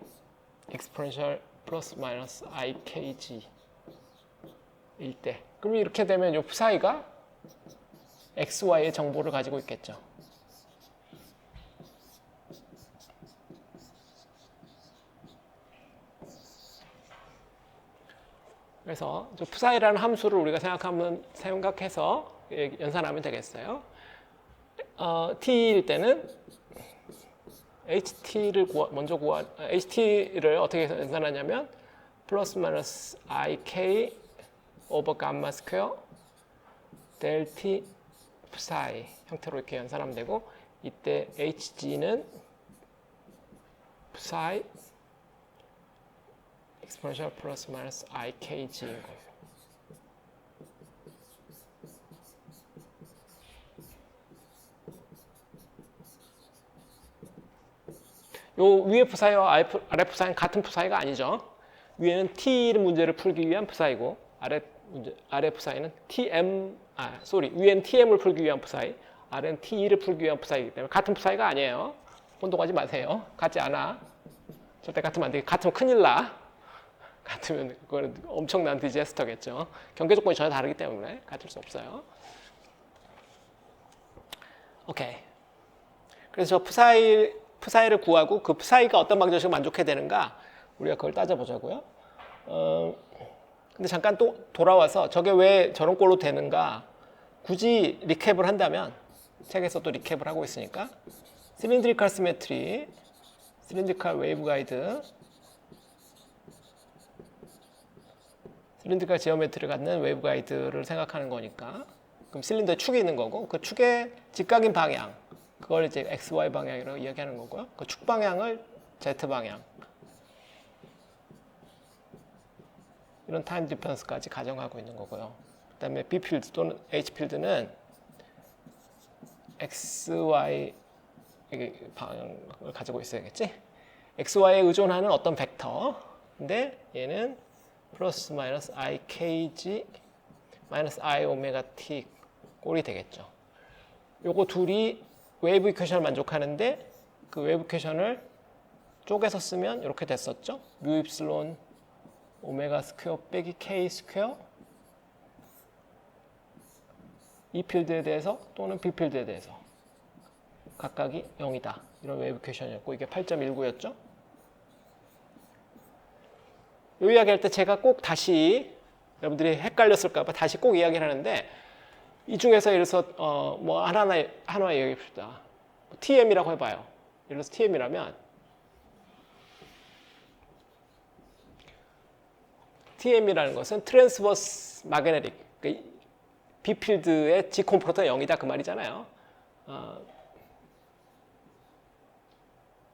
exponential 플러스 마이너스 IKG 일 때. 그럼 이렇게 되면 이 psi가 XY의 정보를 가지고 있겠죠. 그래서 psi라는 함수를 우리가 생각해서 연산하면 되겠어요. t일 때는 HT를 HT를 어떻게 연산하냐면 플러스 마이너스 IK 오버 감마 스퀘어 델 T psi 형태로 이렇게 연산하면 되고 이때 HG는 psi exponential 플러스 마이너스 IKG인 거예요. 요 위에 psi와 아래 psi는 같은 psi가 아니죠. 위에는 T 문제를 풀기 위한 psi고 아래 psi는 위에는 TM을 풀기 위한 psi, 아래는 TE를 풀기 위한 psi이기 때문에 같은 psi가 아니에요. 혼동하지 마세요. 같지 않아. 절대 같으면 안 돼. 같으면 큰일 나. 같으면 그거는 엄청난 디제스터겠죠. 경계 조건이 전혀 다르기 때문에 같을 수 없어요. 오케이. 그래서 저 psi를 구하고 그 psi가 어떤 방정식을 만족해야 되는가 우리가 그걸 따져보자고요. 근데 잠깐 또 돌아와서 저게 왜 저런 꼴로 되는가 굳이 리캡을 한다면 책에서도 리캡을 하고 있으니까 실린드리컬 시메트리, 실린드리컬 웨이브 가이드, 실린드리컬 지오메트리를 갖는 웨이브 가이드를 생각하는 거니까 그럼 실린더에 축이 있는 거고 그 축의 직각인 방향 그걸 이제 XY 방향이라고 이야기하는 거고요. 그 축 방향을 Z 방향 이런 타임 디퍼런스까지 가정하고 있는 거고요. 그 다음에 B 필드 또는 H 필드는 XY 방향을 가지고 있어야겠지? XY에 의존하는 어떤 벡터인데 얘는 플러스 마이너스 IKG 마이너스 I 오메가 T 꼴이 되겠죠. 요거 둘이 웨이브 이퀘이션을 만족하는데 그 웨이브 이퀘이션을 쪼개서 쓰면 이렇게 됐었죠. 뮤 입실론 오메가 스퀘어 빼기 K 스퀘어 이 필드에 대해서 또는 B 필드에 대해서 각각이 0이다. 이런 웨이브 이퀘이션이었고 이게 8.19였죠. 이 이야기할 때 제가 꼭 다시 여러분들이 헷갈렸을까 봐 다시 꼭 이야기를 하는데 이 중에서 예를 들어서 뭐 하나 얘기해 봅시다. TM이라고 해봐요. 예를 들어서 TM이라면 TM이라는 것은 트랜스버스 마그네틱 그러니까 B 필드의 G 컴포넌트가 0이다 그 말이잖아요.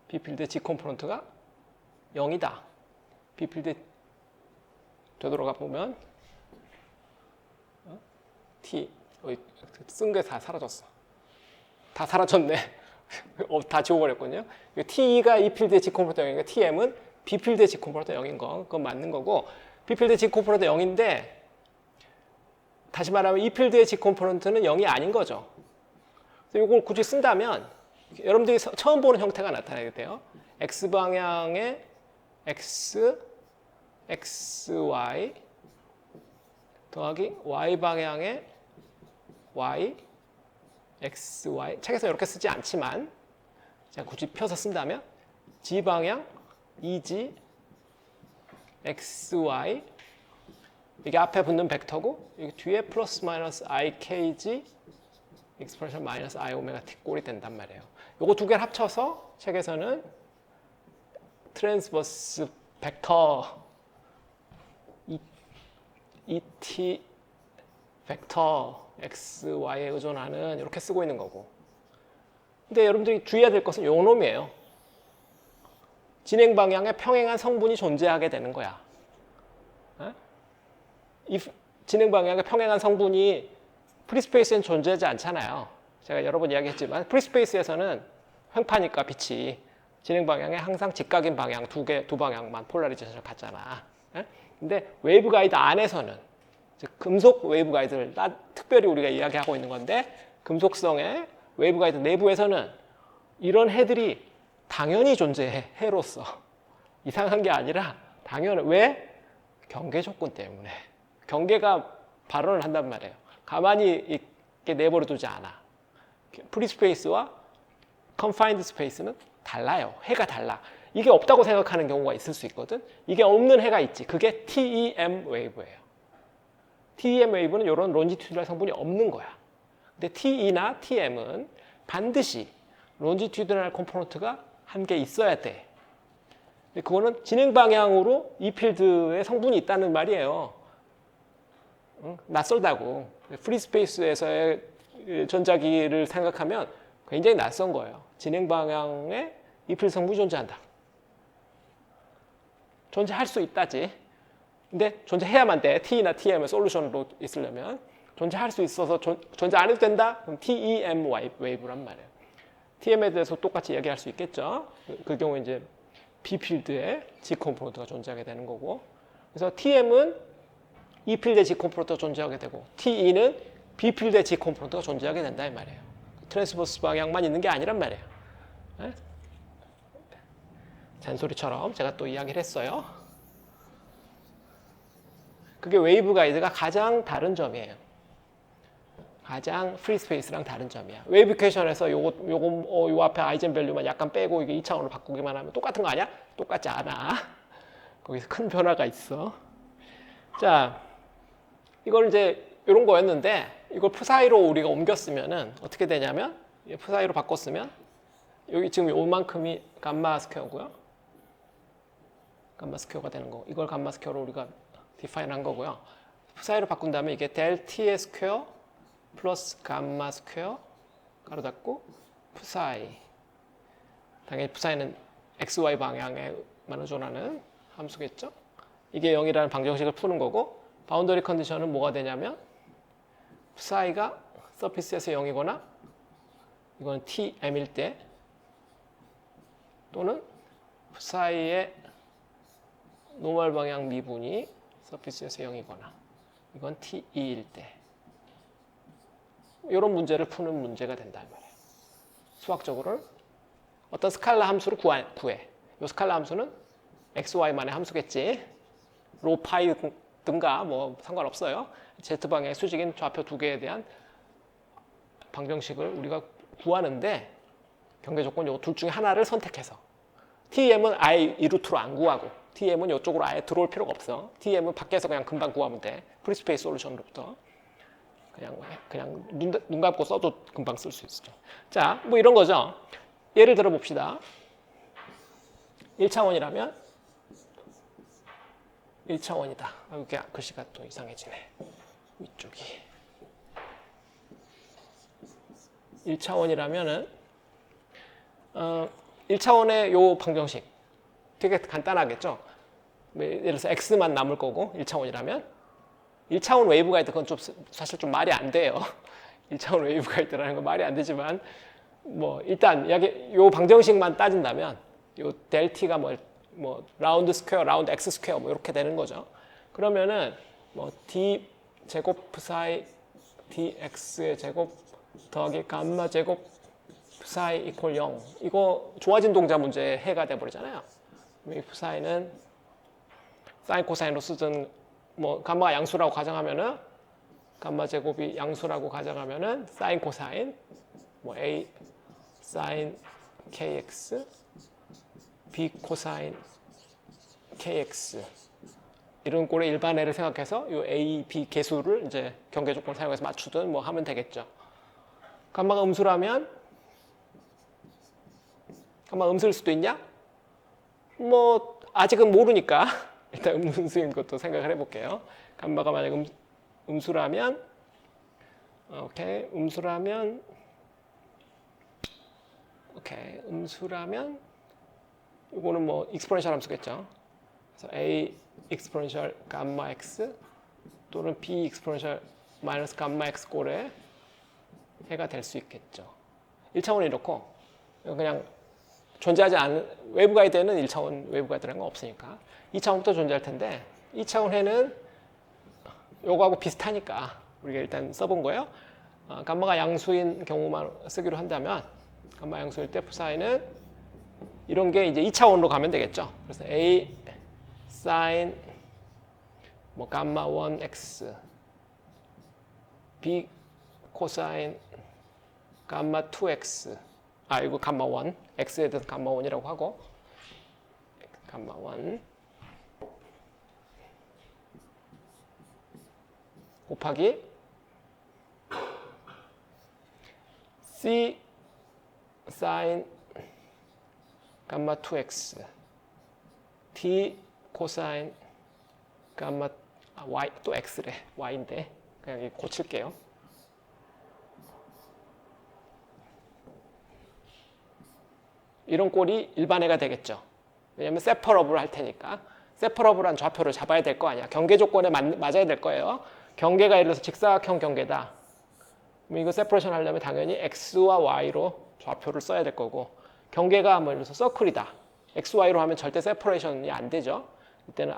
B 필드의 G 컴포넌트가 0이다. B 필드 되돌아가 보면 T 쓴 게 다 사라졌어. 다 사라졌네. 다 지워버렸거든요. T가 E 필드의 G 컴포넌트 0이니까 TM은 B 필드의 G 컴포넌트 0인 거. 그건 맞는 거고 B 필드의 G 컴포넌트 0인데 다시 말하면 E 필드의 G 컴포넌트는 0이 아닌 거죠. 그래서 이걸 굳이 쓴다면 여러분들이 처음 보는 형태가 나타나게 돼요. X방향의 X, XY 더하기 Y방향의 Y, XY. 책에서 이렇게 쓰지 않지만 제가 굳이 펴서 쓴다면 G방향, EG, XY 이게 앞에 붙는 벡터고 여기 뒤에 플러스 마이너스 IKG 익스프레션 마이너스 I 오메가 T 꼴이 된단 말이에요. 요거 두 개를 합쳐서 책에서는 트랜스버스 벡터 ET 벡터 XY에 의존하는 이렇게 쓰고 있는 거고. 근데 여러분들이 주의해야 될 것은 요 놈이에요. 진행 방향에 평행한 성분이 존재하게 되는 거야. 이 진행 방향에 평행한 성분이 프리스페이스엔 존재하지 않잖아요. 제가 여러 번 이야기했지만 프리스페이스에서는 횡파니까 빛이 진행 방향에 항상 직각인 방향 두 방향만 폴라리제이션을 갖잖아. 근데 웨이브가이드 안에서는 즉 금속 웨이브가이드를 특별히 우리가 이야기하고 있는 건데 금속성의 웨이브가이드 내부에서는 이런 해들이 당연히 존재해. 해로서 이상한 게 아니라 당연히 왜? 경계 조건 때문에. 경계가 발언을 한단 말이에요. 가만히 이렇게 내버려 두지 않아. 프리스페이스와 컨파인드 스페이스는 달라요. 해가 달라. 이게 없다고 생각하는 경우가 있을 수 있거든. 이게 없는 해가 있지. 그게 TEM 웨이브예요. TEM 웨이브는 이런 론지튜드널 성분이 없는 거야. 근데 TE나 TM은 반드시 론지튜드널 컴포넌트가 한 개 있어야 돼. 근데 그거는 진행 방향으로 이 필드에 성분이 있다는 말이에요. 낯설다고. 프리스페이스에서의 전자기를 생각하면 굉장히 낯선 거예요. 진행 방향에 이 필드 성분이 존재한다. 존재할 수 있다지. 근데 존재해야만 돼. T나 TM의 솔루션으로 있으려면. 존재할 수 있어서 존재 안 해도 된다? 그럼 TEM 웨이브란 말이에요. TM에 대해서 똑같이 이야기할 수 있겠죠. 그 경우에 이제 B 필드에 G 컴포넌트가 존재하게 되는 거고. 그래서 TM은 E 필드의 G 컴포넌트가 존재하게 되고 TE는 B 필드의 G 컴포넌트가 존재하게 된다 이 말이에요. 트랜스버스 방향만 있는 게 아니란 말이에요. 네? 잔소리처럼 제가 또 이야기를 했어요. 그게 웨이브 가이드가 가장 다른 점이에요. 가장 프리스페이스랑 다른 점이야. 웨이브 이퀘이션에서 요 앞에 아이젠 밸류만 약간 빼고 이게 2차원으로 바꾸기만 하면 똑같은 거 아니야? 똑같지 않아. 거기서 큰 변화가 있어. 자, 이걸 이제 이런 거였는데 이걸 푸사이로 우리가 옮겼으면은 어떻게 되냐면 푸사이로 바꿨으면 여기 지금 요만큼이 감마 스퀘어고요. 감마 스퀘어가 되는 거고 이걸 감마 스퀘어로 우리가 디파인 한 거고요. 푸사이로 바꾼 다음에 이게 델 T의 스퀘어 플러스 감마 스퀘어 가로 닫고 푸사이. 당연히 푸사이는 XY 방향에만 의존하는 함수겠죠. 이게 0이라는 방정식을 푸는 거고 바운더리 컨디션은 뭐가 되냐면 푸사이가 서피스에서 0이거나 이건 TM일 때 또는 푸사이의 노멀 방향 미분이 서피스에서 0이거나 이건 TE일 때 이런 문제를 푸는 문제가 된다 말이에요. 수학적으로는 어떤 스칼라 함수를 구해. 이 스칼라 함수는 XY만의 함수겠지. 로 파이 든가 뭐 상관없어요. Z방향의 수직인 좌표 두 개에 대한 방정식을 우리가 구하는데 경계 조건 요 둘 중에 하나를 선택해서 TM은 아예 이 루트로 안 구하고 TM은 이쪽으로 아예 들어올 필요가 없어. TM은 밖에서 그냥 금방 구하면 돼. 프리스페이스 솔루션으로부터. 그냥 눈 감고 써도 금방 쓸 수 있어. 자, 뭐 이런 거죠. 예를 들어 봅시다. 1차원이라면 1차원이다. 아, 이렇게 글씨가 또 이상해지네. 위쪽이. 1차원이라면은 1차원의 요 방정식 되게 간단하겠죠. 예를 들어서 x만 남을 거고 1차원이라면 1차원 웨이브가이드 그건 좀 사실 좀 말이 안 돼요. 1차원 웨이브가이드라는 건 말이 안 되지만 뭐 일단 요 방정식만 따진다면 요 델 t가 뭐 라운드 스퀘어, 라운드 x 스퀘어 뭐 이렇게 되는 거죠. 그러면은 뭐 d 제곱 psi dx의 제곱 더하기 감마 제곱 psi 이퀄 0 이거 좋아진 동자 문제 해가 돼 버리잖아요. 이 psi는 사인 코사인으로 쓰든 뭐 감마가 양수라고 가정하면은 감마 제곱이 양수라고 가정하면은 사인 코사인 뭐 a 사인 kx b 코사인 kx 이런 꼴의 일반애를 생각해서 이 a, b 개수를 이제 경계 조건을 사용해서 맞추든 뭐 하면 되겠죠. 감마가 음수라면 감마 음수일 수도 있냐? 뭐 아직은 모르니까 일단 음수인 것도 생각을 해볼게요. 감마가 만약 음수라면 오케이 음수라면 이거는 뭐 익스포넨셜 함수겠죠. 그래서 a 익스포넨셜 감마 x 또는 b 익스포넨셜 마이너스 감마 x 꼴의 해가 될 수 있겠죠. 1차원은 이렇고 그냥 존재하지 않은 외부 가이드에는 1차원 외부 가이드라는 건 없으니까 2차원부터 존재할 텐데 2차원 해는 요거하고 비슷하니까 우리가 일단 써본 거예요. 감마가 양수인 경우만 쓰기로 한다면 감마 양수일 때 psi는 이런 게 이제 2차원으로 가면 되겠죠. 그래서 a sin 뭐 감마 1x b 코사인 감마 2x 이거 감마 1 x에 대해서 감마 1이라고 하고 감마 1 곱하기 c sin 감마 2x d 코사인 감마 y 또 x래 y인데 그냥 고칠게요. 이런 꼴이 일반애가 되겠죠. 왜냐하면 세퍼러블을 할 테니까 세퍼러블한 좌표를 잡아야 될 거 아니야. 경계 조건에 맞아야 될 거예요. 경계가 예를 들어서 직사각형 경계다. 그럼 이거 세퍼레이션 하려면 당연히 x와 y로 좌표를 써야 될 거고 경계가 뭐 예를 들어서 서클이다. x, y로 하면 절대 세퍼레이션이 안 되죠. 이때는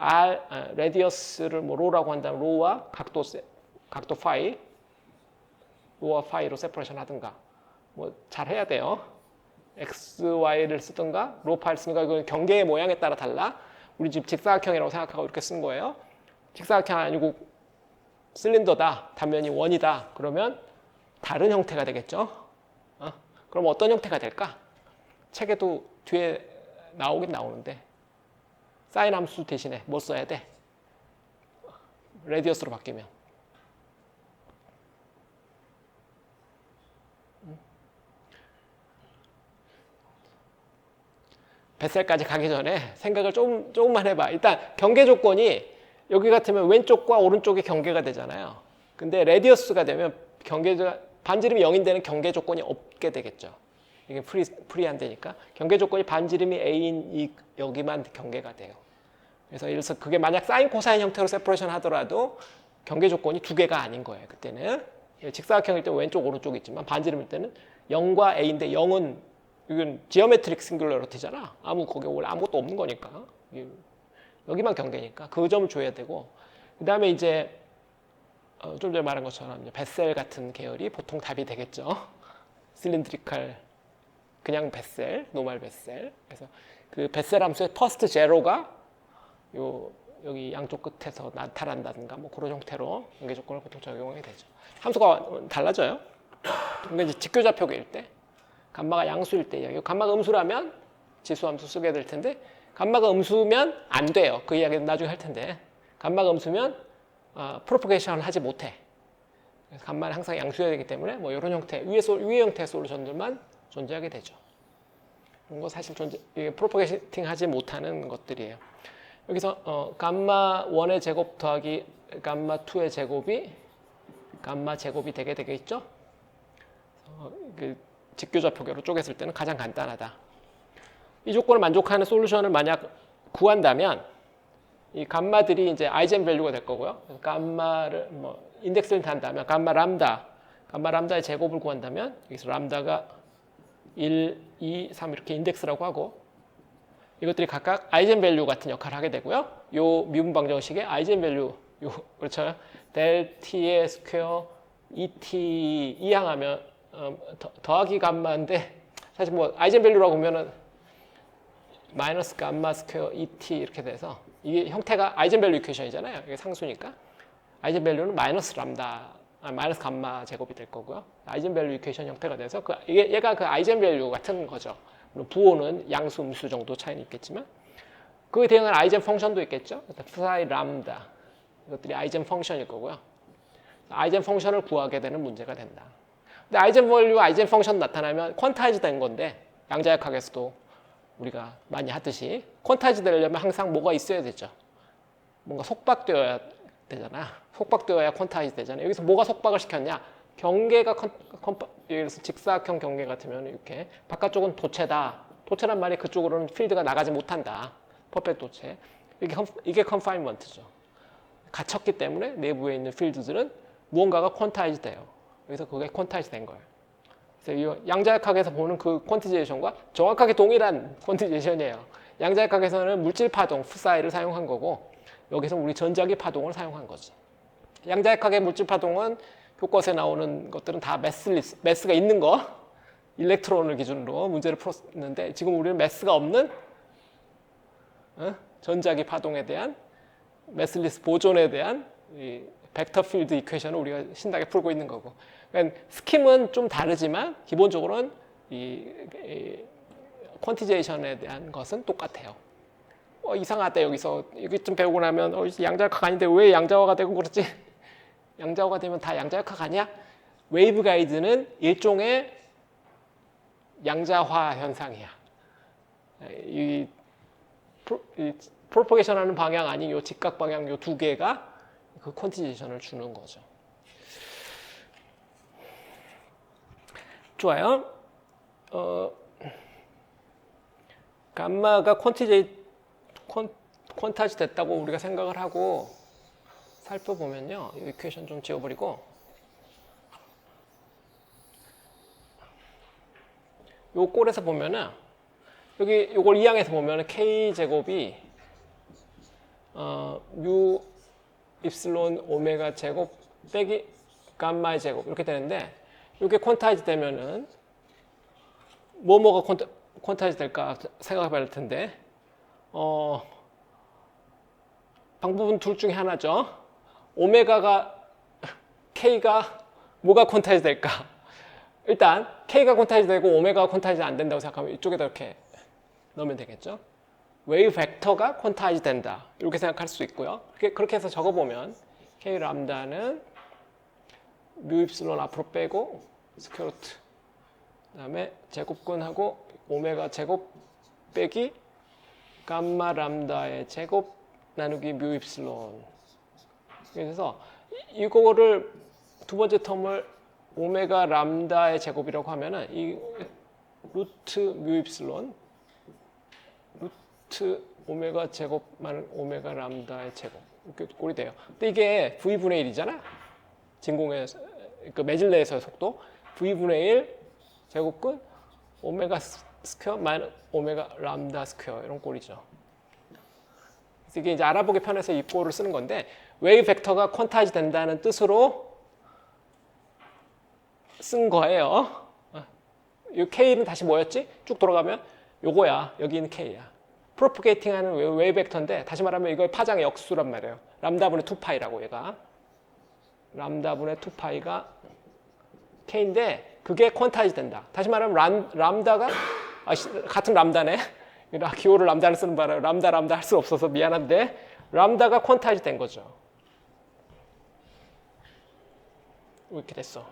레디어스를 뭐 로라고 한다면 로와 각도 파이 로와 파이로 세퍼레이션 하든가 뭐 잘 해야 돼요. x, y를 쓰든가 로 파이를 쓰든가 이건 경계의 모양에 따라 달라. 우리 집 직사각형이라고 생각하고 이렇게 쓴 거예요. 직사각형 아니고 실린더다. 단면이 원이다. 그러면 다른 형태가 되겠죠. 그럼 어떤 형태가 될까? 책에도 뒤에 나오긴 나오는데 사인 함수 대신에 뭐 써야 돼? 레디어스로 바뀌면 뱃살까지 가기 전에 생각을 조금만 해봐. 일단 경계 조건이 여기 같으면 왼쪽과 오른쪽이 경계가 되잖아요. 근데 레디어스가 되면 반지름이 0인 데는 경계 조건이 없게 되겠죠. 이게 프리한데니까 경계 조건이 반지름이 a인 여기만 경계가 돼요. 그래서 예를 들어서 그게 만약 사인 코사인 형태로 세퍼레이션 하더라도 경계 조건이 두 개가 아닌 거예요. 그때는 직사각형일 때 왼쪽 오른쪽 있지만 반지름일 때는 0과 a인데 0은 이건 지오메트릭 싱귤러리티잖아. 거기 원래 아무것도 없는 거니까 여기만 경계니까 그 점을 줘야 되고 그 다음에 이제 좀 전에 말한 것처럼 이제 벳셀 같은 계열이 보통 답이 되겠죠. 실린드리칼 그냥 벳셀, 노멀 벳셀. 그래서 그 벳셀 함수의 퍼스트 제로가 여기 양쪽 끝에서 나타난다든가 뭐 그런 형태로 경계 조건을 보통 적용하게 되죠. 함수가 달라져요. 근데 이제 직교좌표계일 때 감마가 양수일 때 이야기. 감마가 음수라면 지수함수 쓰게 될 텐데 감마가 음수면 안 돼요. 그 이야기는 나중에 할 텐데 감마가 음수면 프로포게이션을 하지 못해. 그래서 감마는 항상 양수여야 되기 때문에 뭐 이런 형태 위의 형태의 솔루션들만 존재하게 되죠. 이런 거 사실 이게 프로포게이팅 하지 못하는 것들이에요. 여기서 감마 1의 제곱 더하기 감마 2의 제곱이 감마 제곱이 되게 되겠죠. 그 직교좌표계로 쪼갰을 때는 가장 간단하다. 이 조건을 만족하는 솔루션을 만약 구한다면 이 감마들이 이제 아이젠 밸류가 될 거고요. 감마를 뭐 인덱스를 단다면 감마 람다의 제곱을 구한다면 여기서 람다가 1, 2, 3 이렇게 인덱스라고 하고 이것들이 각각 아이젠 밸류 같은 역할을 하게 되고요. 요 미분 방정식의 아이젠 밸류 요 그렇죠. 델 t의 스퀘어 et 이항하면 더하기 감마인데 사실 뭐 아이젠 밸류라고 보면은 마이너스 감마 스퀘어 et 이렇게 돼서 이게 형태가 아이젠 밸류 이퀘이션이잖아요. 이게 상수니까 아이젠 밸류는 마이너스 감마 제곱이 될 거고요. 아이젠 밸류 이퀘이션 형태가 돼서 얘가 그 아이젠 밸류 같은 거죠. 물론 부호는 양수, 음수 정도 차이는 있겠지만 그에 대응한 아이젠 펑션도 있겠죠. psi 람다 이것들이 아이젠 펑션일 거고요. 아이젠 펑션을 구하게 되는 문제가 된다. 근데 아이젠 밸류, 아이젠 펑션 나타나면 퀀타이즈 된 건데 양자역학에서도 우리가 많이 하듯이 퀀타이즈 되려면 항상 뭐가 있어야 되죠. 뭔가 속박되어야 되잖아. 속박되어야 퀀타이즈 되잖아. 여기서 뭐가 속박을 시켰냐? 경계가 예를 들어서 직사각형 경계 같으면 이렇게 바깥쪽은 도체다. 도체란 말이 그쪽으로는 필드가 나가지 못한다. 퍼펙트 도체. 이게 컨파인먼트죠. 갇혔기 때문에 내부에 있는 필드들은 무언가가 퀀타이즈 돼요. 그래서 그게 퀀타이즈 된 거예요. 그래서 이 양자역학에서 보는 그 퀀티제이션과 정확하게 동일한 퀀티제이션이에요. 양자역학에서는 물질 파동, psi를 사용한 거고 여기서 우리 전자기 파동을 사용한 거지. 양자역학의 물질 파동은 교과서에 나오는 것들은 다 매스가 있는 거, 일렉트론을 기준으로 문제를 풀었는데 지금 우리는 매스가 없는 전자기 파동에 대한 매스리스 보존에 대한 이 벡터 필드 이퀘이션을 우리가 신나게 풀고 있는 거고. 그러니까 스킴은 좀 다르지만 기본적으로는 이 퀀티제이션에 대한 것은 똑같아요. 이상하다 여기서 이게 좀 배우고 나면 양자역학 아닌데 왜 양자화가 되고 그러지? 양자화가 되면 다 양자역학 아니야? 웨이브 가이드는 일종의 양자화 현상이야. 이 프로포게이션 하는 방향 아닌 요 직각 방향 요 두 개가 그 퀀티제이션을 주는 거죠. 좋아요. 감마가 퀀타지 됐다고 우리가 생각을 하고 살펴보면요. 이 이퀘이션 좀 지워버리고 요 꼴에서 보면은 여기 요걸 이항에서 보면은 k 제곱이 뮤 입실론 오메가 제곱 빼기 감마의 제곱 이렇게 되는데 이게 퀀타이즈 되면은 뭐가 퀀타이즈 될까 생각해 봐야 할 텐데 방법은 둘 중에 하나죠. 오메가가 K가 뭐가 퀀타이즈 될까? 일단 K가 퀀타이즈 되고 오메가가 퀀타이즈 안 된다고 생각하면 이쪽에다 이렇게 넣으면 되겠죠. 웨이브 벡터가 퀀타이즈 된다. 이렇게 생각할 수 있고요. 그렇게 해서 적어보면 K 람다는 뮤 입실론 앞으로 빼고 스퀘어 루트 그다음에 제곱근하고 오메가 제곱 빼기 감마 람다의 제곱 나누기 뮤 입실론. 그래서 이거를 두 번째 텀을 오메가 람다의 제곱이라고 하면은 이 루트 뮤 입실론 루트 오메가 제곱만 오메가 람다의 제곱 이렇게 꼴이 돼요. 근데 이게 v분의 1이잖아. 진공의 그 매질내에서의 속도 v분의 1 제곱근 오메가 스퀘어 마이너스 오메가 람다 스퀘어 이런 꼴이죠. 그래서 이게 이제 알아보기 편해서 이 꼴을 쓰는 건데 웨이브 벡터가 퀀타이즈 된다는 뜻으로 쓴 거예요. 이 K는 다시 뭐였지? 쭉 돌아가면 요거야. 여기는 K야. 프로포게이팅 하는 웨이브 벡터인데 다시 말하면 이거의 파장의 역수란 말이에요. 람다분의 2파이라고 얘가. 람다분의 2파이가 K인데 그게 퀀타이즈 된다. 다시 말하면 람다가 같은 람다네. 기호를 람다를 쓰는 바람에 람다 할 수 없어서 미안한데 람다가 퀀타이즈 된 거죠. 이렇게 됐어.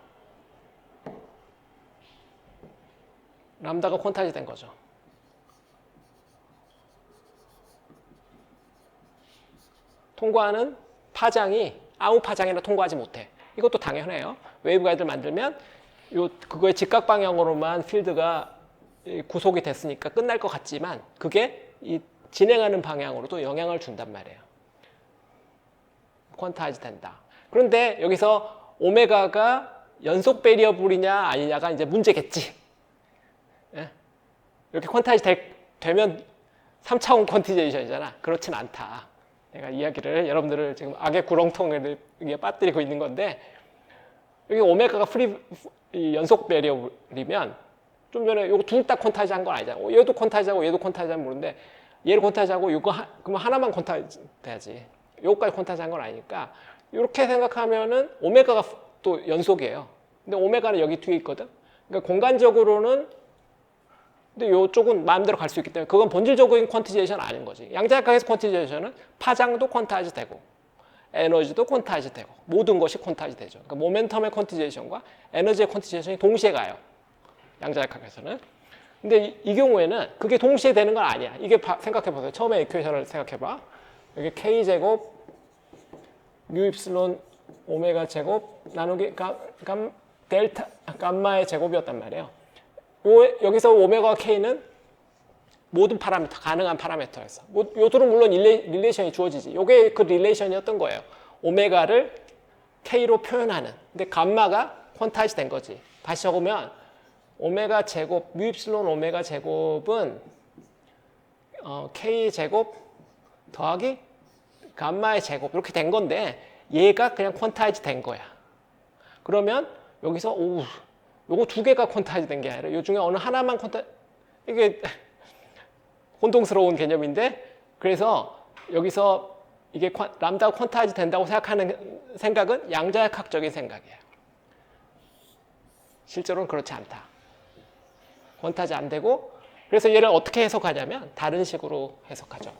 람다가 퀀타이즈 된 거죠. 통과하는 파장이 아무 파장이나 통과하지 못해. 이것도 당연해요. 웨이브 가이드를 만들면 그거의 직각 방향으로만 필드가 구속이 됐으니까 끝날 것 같지만 그게 이 진행하는 방향으로도 영향을 준단 말이에요. 퀀타이즈 된다. 그런데 여기서 오메가가 연속 베리어블이냐 아니냐가 이제 문제겠지. 예? 이렇게 퀀타이즈 되면 3차원 퀀티제이션이잖아. 그렇진 않다. 내가 이야기를 여러분들을 지금 악의 구렁텅이에 빠뜨리고 있는 건데 여기 오메가가 연속 베리어블이면 좀 전에 이거 둘 다 퀀타이즈 한 건 아니잖아. 얘도 퀀타이즈하고 얘도 퀀타이즈 하면 모르는데 얘를 퀀타이즈하고 이거 그러면 하나만 퀀타이즈 돼야지. 요거까지 퀀타이즈 한 건 아니니까 이렇게 생각하면은 오메가가 또 연속이에요. 근데 오메가는 여기 뒤에 있거든. 그러니까 공간적으로는 근데 이쪽은 마음대로 갈 수 있기 때문에 그건 본질적인 퀀티제이션 아닌 거지. 양자역학에서 퀀티제이션은 파장도 퀀타이즈 되고 에너지도 퀀타이즈 되고 모든 것이 퀀타이즈 되죠. 그러니까 모멘텀의 퀀티제이션과 에너지의 퀀티제이션이 동시에 가요. 양자역학에서는. 근데 이 경우에는 그게 동시에 되는 건 아니야. 이게 생각해 보세요. 처음에 이퀘이션을 생각해 봐. 여기 K제곱 뮤 입실론 오메가 제곱 나누기 델타 감마의 제곱이었단 말이에요. 여기서 오메가와 K는 모든 파라미터, 가능한 파라미터였어. 요들은 물론 릴레이션이 주어지지. 요게 그 릴레이션이었던 거예요. 오메가를 K로 표현하는. 근데 감마가 퀀타이즈 된 거지. 다시 적으면 오메가 제곱, 뮤 입실론 오메가 제곱은 K 제곱 더하기 감마의 제곱 이렇게 된 건데 얘가 그냥 퀀타이즈 된 거야. 그러면 여기서 요거 두 개가 퀀타이즈 된 게 아니라 요 중에 어느 하나만 이게 혼동스러운 개념인데 그래서 여기서 이게 람다가 퀀타이즈 된다고 생각하는 생각은 양자역학적인 생각이에요. 실제로는 그렇지 않다. 퀀타이즈 안 되고 그래서 얘를 어떻게 해석하냐면 다른 식으로 해석하죠.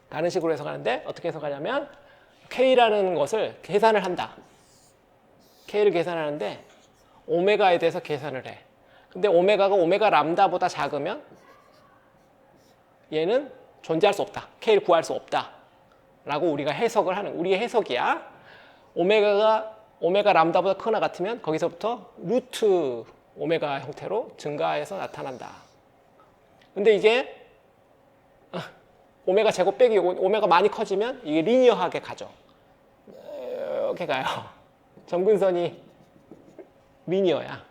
다른 식으로 해석하는데 어떻게 해석하냐면 K라는 것을 계산을 한다. K를 계산하는데 오메가에 대해서 계산을 해. 근데 오메가가 오메가 람다보다 작으면 얘는 존재할 수 없다. K를 구할 수 없다. 라고 우리가 해석을 하는 우리의 해석이야. 오메가가 오메가 람다보다 크거나 같으면 거기서부터 루트 오메가 형태로 증가해서 나타난다. 근데 이게 오메가 제곱 빼기 오메가 많이 커지면 이게 리니어하게 가죠. 이렇게 가요. 점근선이 리니어야.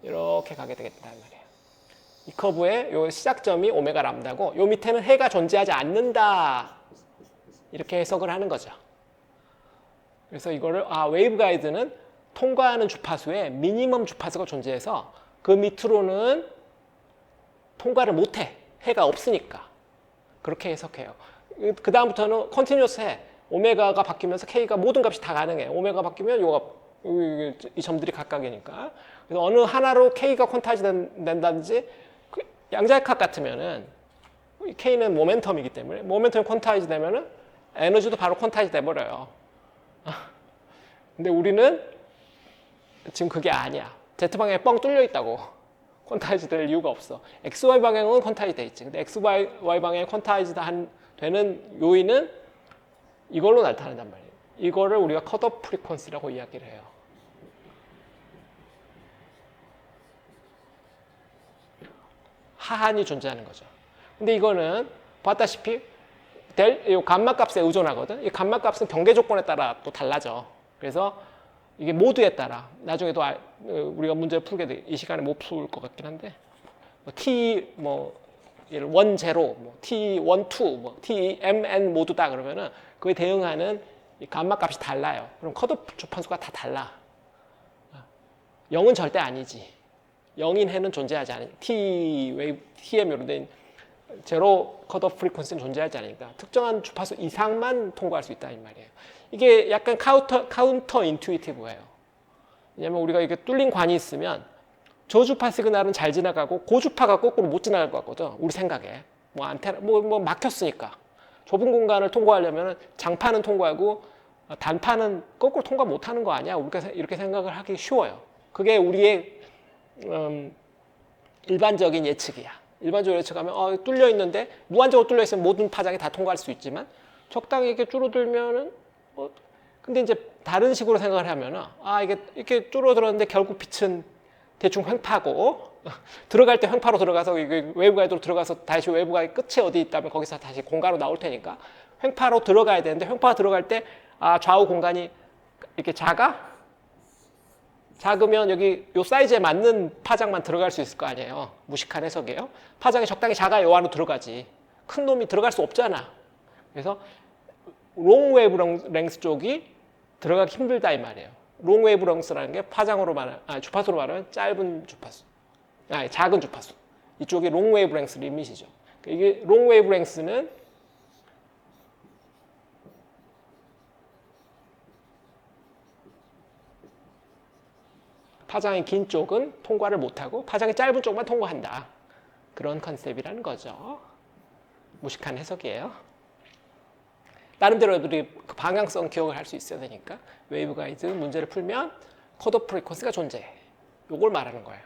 이렇게 가게 되겠다 말이에요. 이 커브의 요 시작점이 오메가 람다고 요 밑에는 해가 존재하지 않는다. 이렇게 해석을 하는 거죠. 그래서 이거를 웨이브 가이드는 통과하는 주파수에 미니멈 주파수가 존재해서 그 밑으로는 통과를 못해. 해가 없으니까. 그렇게 해석해요. 그 다음부터는 컨티뉴어스 해. 오메가가 바뀌면서 K가 모든 값이 다 가능해. 오메가 바뀌면 이 점들이 각각이니까. 그래서 어느 하나로 K가 퀀타이즈 된다든지 양자역학 같으면은 K는 모멘텀이기 때문에 모멘텀이 퀀타이즈 되면은 에너지도 바로 퀀타이즈 돼버려요. 근데 우리는 지금 그게 아니야. Z방향에 뻥 뚫려 있다고. 퀀타이즈 될 이유가 없어. XY 방향은 퀀타이즈 돼 있지. 근데 XY 방향에 퀀타이즈 되는 요인은 이걸로 나타난단 말이에요. 이거를 우리가 컷오프 프리퀀시라고 이야기를 해요. 하한이 존재하는 거죠. 근데 이거는 봤다시피 이 감마 값에 의존하거든. 이 감마 값은 경계 조건에 따라 또 달라져. 그래서 이게 모드에 따라 나중에도 우리가 문제 풀게 돼. 이 시간에 못 풀 것 같긴 한데 T 예를 1, 0, T, 1, 2, T, M, N 모두다 그러면은 그에 대응하는 이 감마 값이 달라요. 그럼 컷오프 주파수가 다 달라. 0은 절대 아니지. 0인 해는 존재하지 않으니 T, 웨이브, TM 이런 데 제로 컷오프 프리퀀시는 존재하지 않으니까 특정한 주파수 이상만 통과할 수 있다 이 말이에요. 이게 약간 카운터 인투이티브예요. 왜냐면 우리가 이게 뚫린 관이 있으면 저주파 시그널은 잘 지나가고 고주파가 거꾸로 못 지나갈 것 같거든. 우리 생각에 안테나 막혔으니까 좁은 공간을 통과하려면 장파는 통과하고 단파는 거꾸로 통과 못하는 거 아니야? 우리가 이렇게 생각을 하기 쉬워요. 그게 우리의 일반적인 예측이야. 일반적으로 예측하면 뚫려 있는데 무한적으로 뚫려 있으면 모든 파장이 다 통과할 수 있지만 적당히 이렇게 줄어들면은 근데 이제 다른 식으로 생각을 하면은 이게 이렇게 줄어들었는데 결국 빛은 대충 횡파고 들어갈 때 횡파로 들어가서 이게 웨이브 가이드로 들어가서 다시 웨이브 가이드 끝이 어디 있다면 거기서 다시 공간으로 나올 테니까 횡파로 들어가야 되는데 횡파가 들어갈 때 좌우 공간이 이렇게 작으면 여기 요 사이즈에 맞는 파장만 들어갈 수 있을 거 아니에요. 무식한 해석이에요. 파장이 적당히 작아야 요 안으로 들어가지. 큰 놈이 들어갈 수 없잖아. 그래서 롱 웨이브 랭스 쪽이 들어가기 힘들다 이 말이에요. 롱 웨이브 랭스라는 게 파장으로 말하면 주파수로 말하면 짧은 주파수. 작은 주파수. 이쪽이 롱 웨이브 랭스 리밋이죠. 이게 롱 웨이브 랭스는 파장이 긴 쪽은 통과를 못하고 파장이 짧은 쪽만 통과한다. 그런 컨셉이라는 거죠. 무식한 해석이에요. 나름대로 애들이 그 방향성 기억을 할 수 있어야 되니까 웨이브 가이드 문제를 풀면 컷 오프 프리퀀시가 존재해. 요걸 말하는 거예요.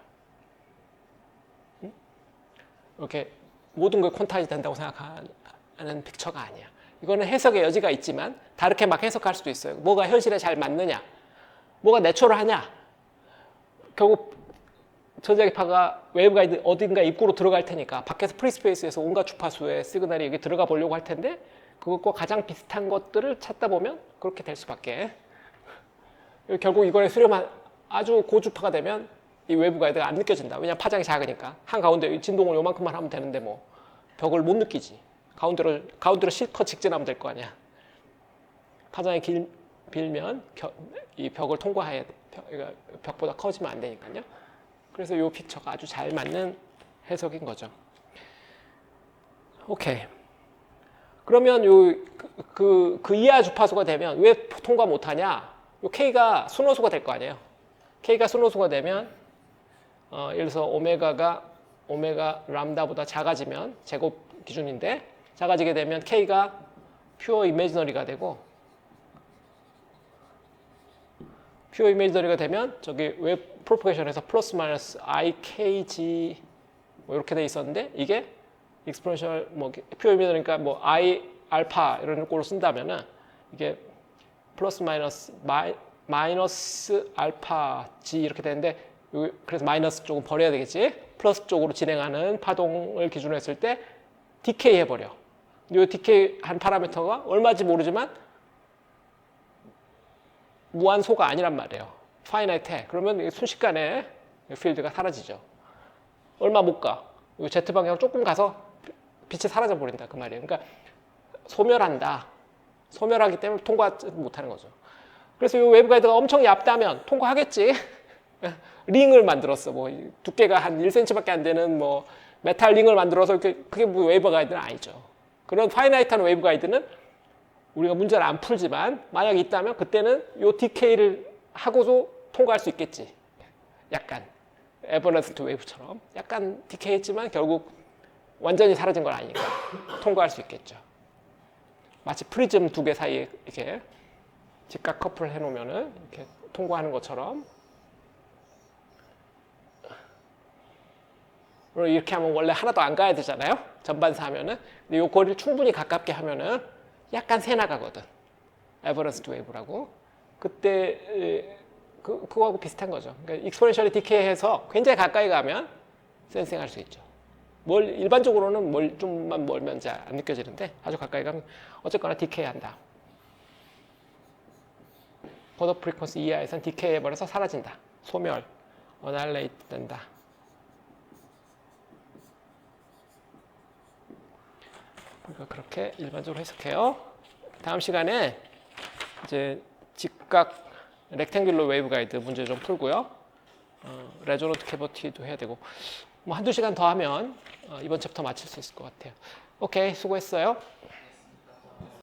이렇게 모든 걸 퀀타이즈 된다고 생각하는 픽처가 아니야. 이거는 해석의 여지가 있지만 다르게 막 해석할 수도 있어요. 뭐가 현실에 잘 맞느냐, 뭐가 내추럴하냐. 결국 전자기파가 웨이브 가이드 어딘가 입구로 들어갈 테니까 밖에서 프리스페이스에서 온갖 주파수의 시그널이 여기 들어가 보려고 할 텐데 그것과 가장 비슷한 것들을 찾다 보면 그렇게 될 수밖에. 결국 이거에 수렴한 아주 고주파가 되면 이 웨이브 가이드가 안 느껴진다. 왜냐하면 파장이 작으니까. 한가운데 진동을 요만큼만 하면 되는데 뭐 벽을 못 느끼지. 가운데로 실컷 직진하면 될 거 아니야. 파장이 빌면 이 벽을 통과해야 돼. 벽보다 커지면 안 되니까요. 그래서 이 픽처가 아주 잘 맞는 해석인 거죠. 오케이. 그러면 그 이하 주파수가 되면 왜 통과 못하냐? 요 K가 순호수가 될 거 아니에요. K가 순호수가 되면 예를 들어서 오메가 람다보다 작아지면 제곱 기준인데 작아지게 되면 K가 퓨어 이미지너리가 되고 퓨어 이미지너리가 되면 저기 웹 프로포게이션에서 플러스 마이너스 IKG 뭐 이렇게 돼 있었는데 이게 익스포넨셜 뭐 퓨어 이미지너리니까 뭐 I 알파 이런 꼴로 쓴다면은 이게 플러스 마이너스 알파 G 이렇게 되는데 그래서 마이너스 쪽은 버려야 되겠지. 플러스 쪽으로 진행하는 파동을 기준으로 했을 때 디케이 해버려. 이 디케이 한 파라미터가 얼마인지 모르지만 무한소가 아니란 말이에요. 파이나이트해. 그러면 순식간에 필드가 사라지죠. 얼마 못 가. Z 방향 조금 가서 빛이 사라져 버린다 그 말이에요. 그러니까 소멸한다. 소멸하기 때문에 통과 못하는 거죠. 그래서 이 웨이브 가이드가 엄청 얇다면 통과하겠지. 링을 만들었어. 뭐 두께가 한 1cm밖에 안 되는 뭐 메탈 링을 만들어서 그게 뭐 웨이브 가이드는 아니죠. 그런 파이나이트한 웨이브 가이드는 우리가 문제를 안 풀지만 만약에 있다면 그때는 이 디케이를 하고도 통과할 수 있겠지. 약간 에버넌트 웨이브처럼 약간 디케이 했지만 결국 완전히 사라진 건 아니니까 통과할 수 있겠죠. 마치 프리즘 두 개 사이에 이렇게 직각 커플 해놓으면은 이렇게 통과하는 것처럼. 이렇게 하면 원래 하나도 안 가야 되잖아요. 전반사 하면은. 근데 이 거리를 충분히 가깝게 하면은 약간 새 나가거든. 에버넌트 웨이브라고. 그때 그거하고 비슷한 거죠. 그러니까 익스포넨셜리 디케이해서 굉장히 가까이 가면 센싱할 수 있죠. 일반적으로는 좀만 멀면 잘 안 느껴지는데 아주 가까이 가면 어쨌거나 디케이한다. 컷 오프 프리퀀시 이하에선 디케이 해버려서 사라진다. 소멸, 어날레이트 된다. 그렇게 일반적으로 해석해요. 다음 시간에 이제 직각 렉탱귤러 웨이브 가이드 문제 좀 풀고요. 레조넌트 캐버티도 해야 되고 뭐 한두 시간 더 하면 이번 챕터 마칠 수 있을 것 같아요. 오케이, 수고했어요.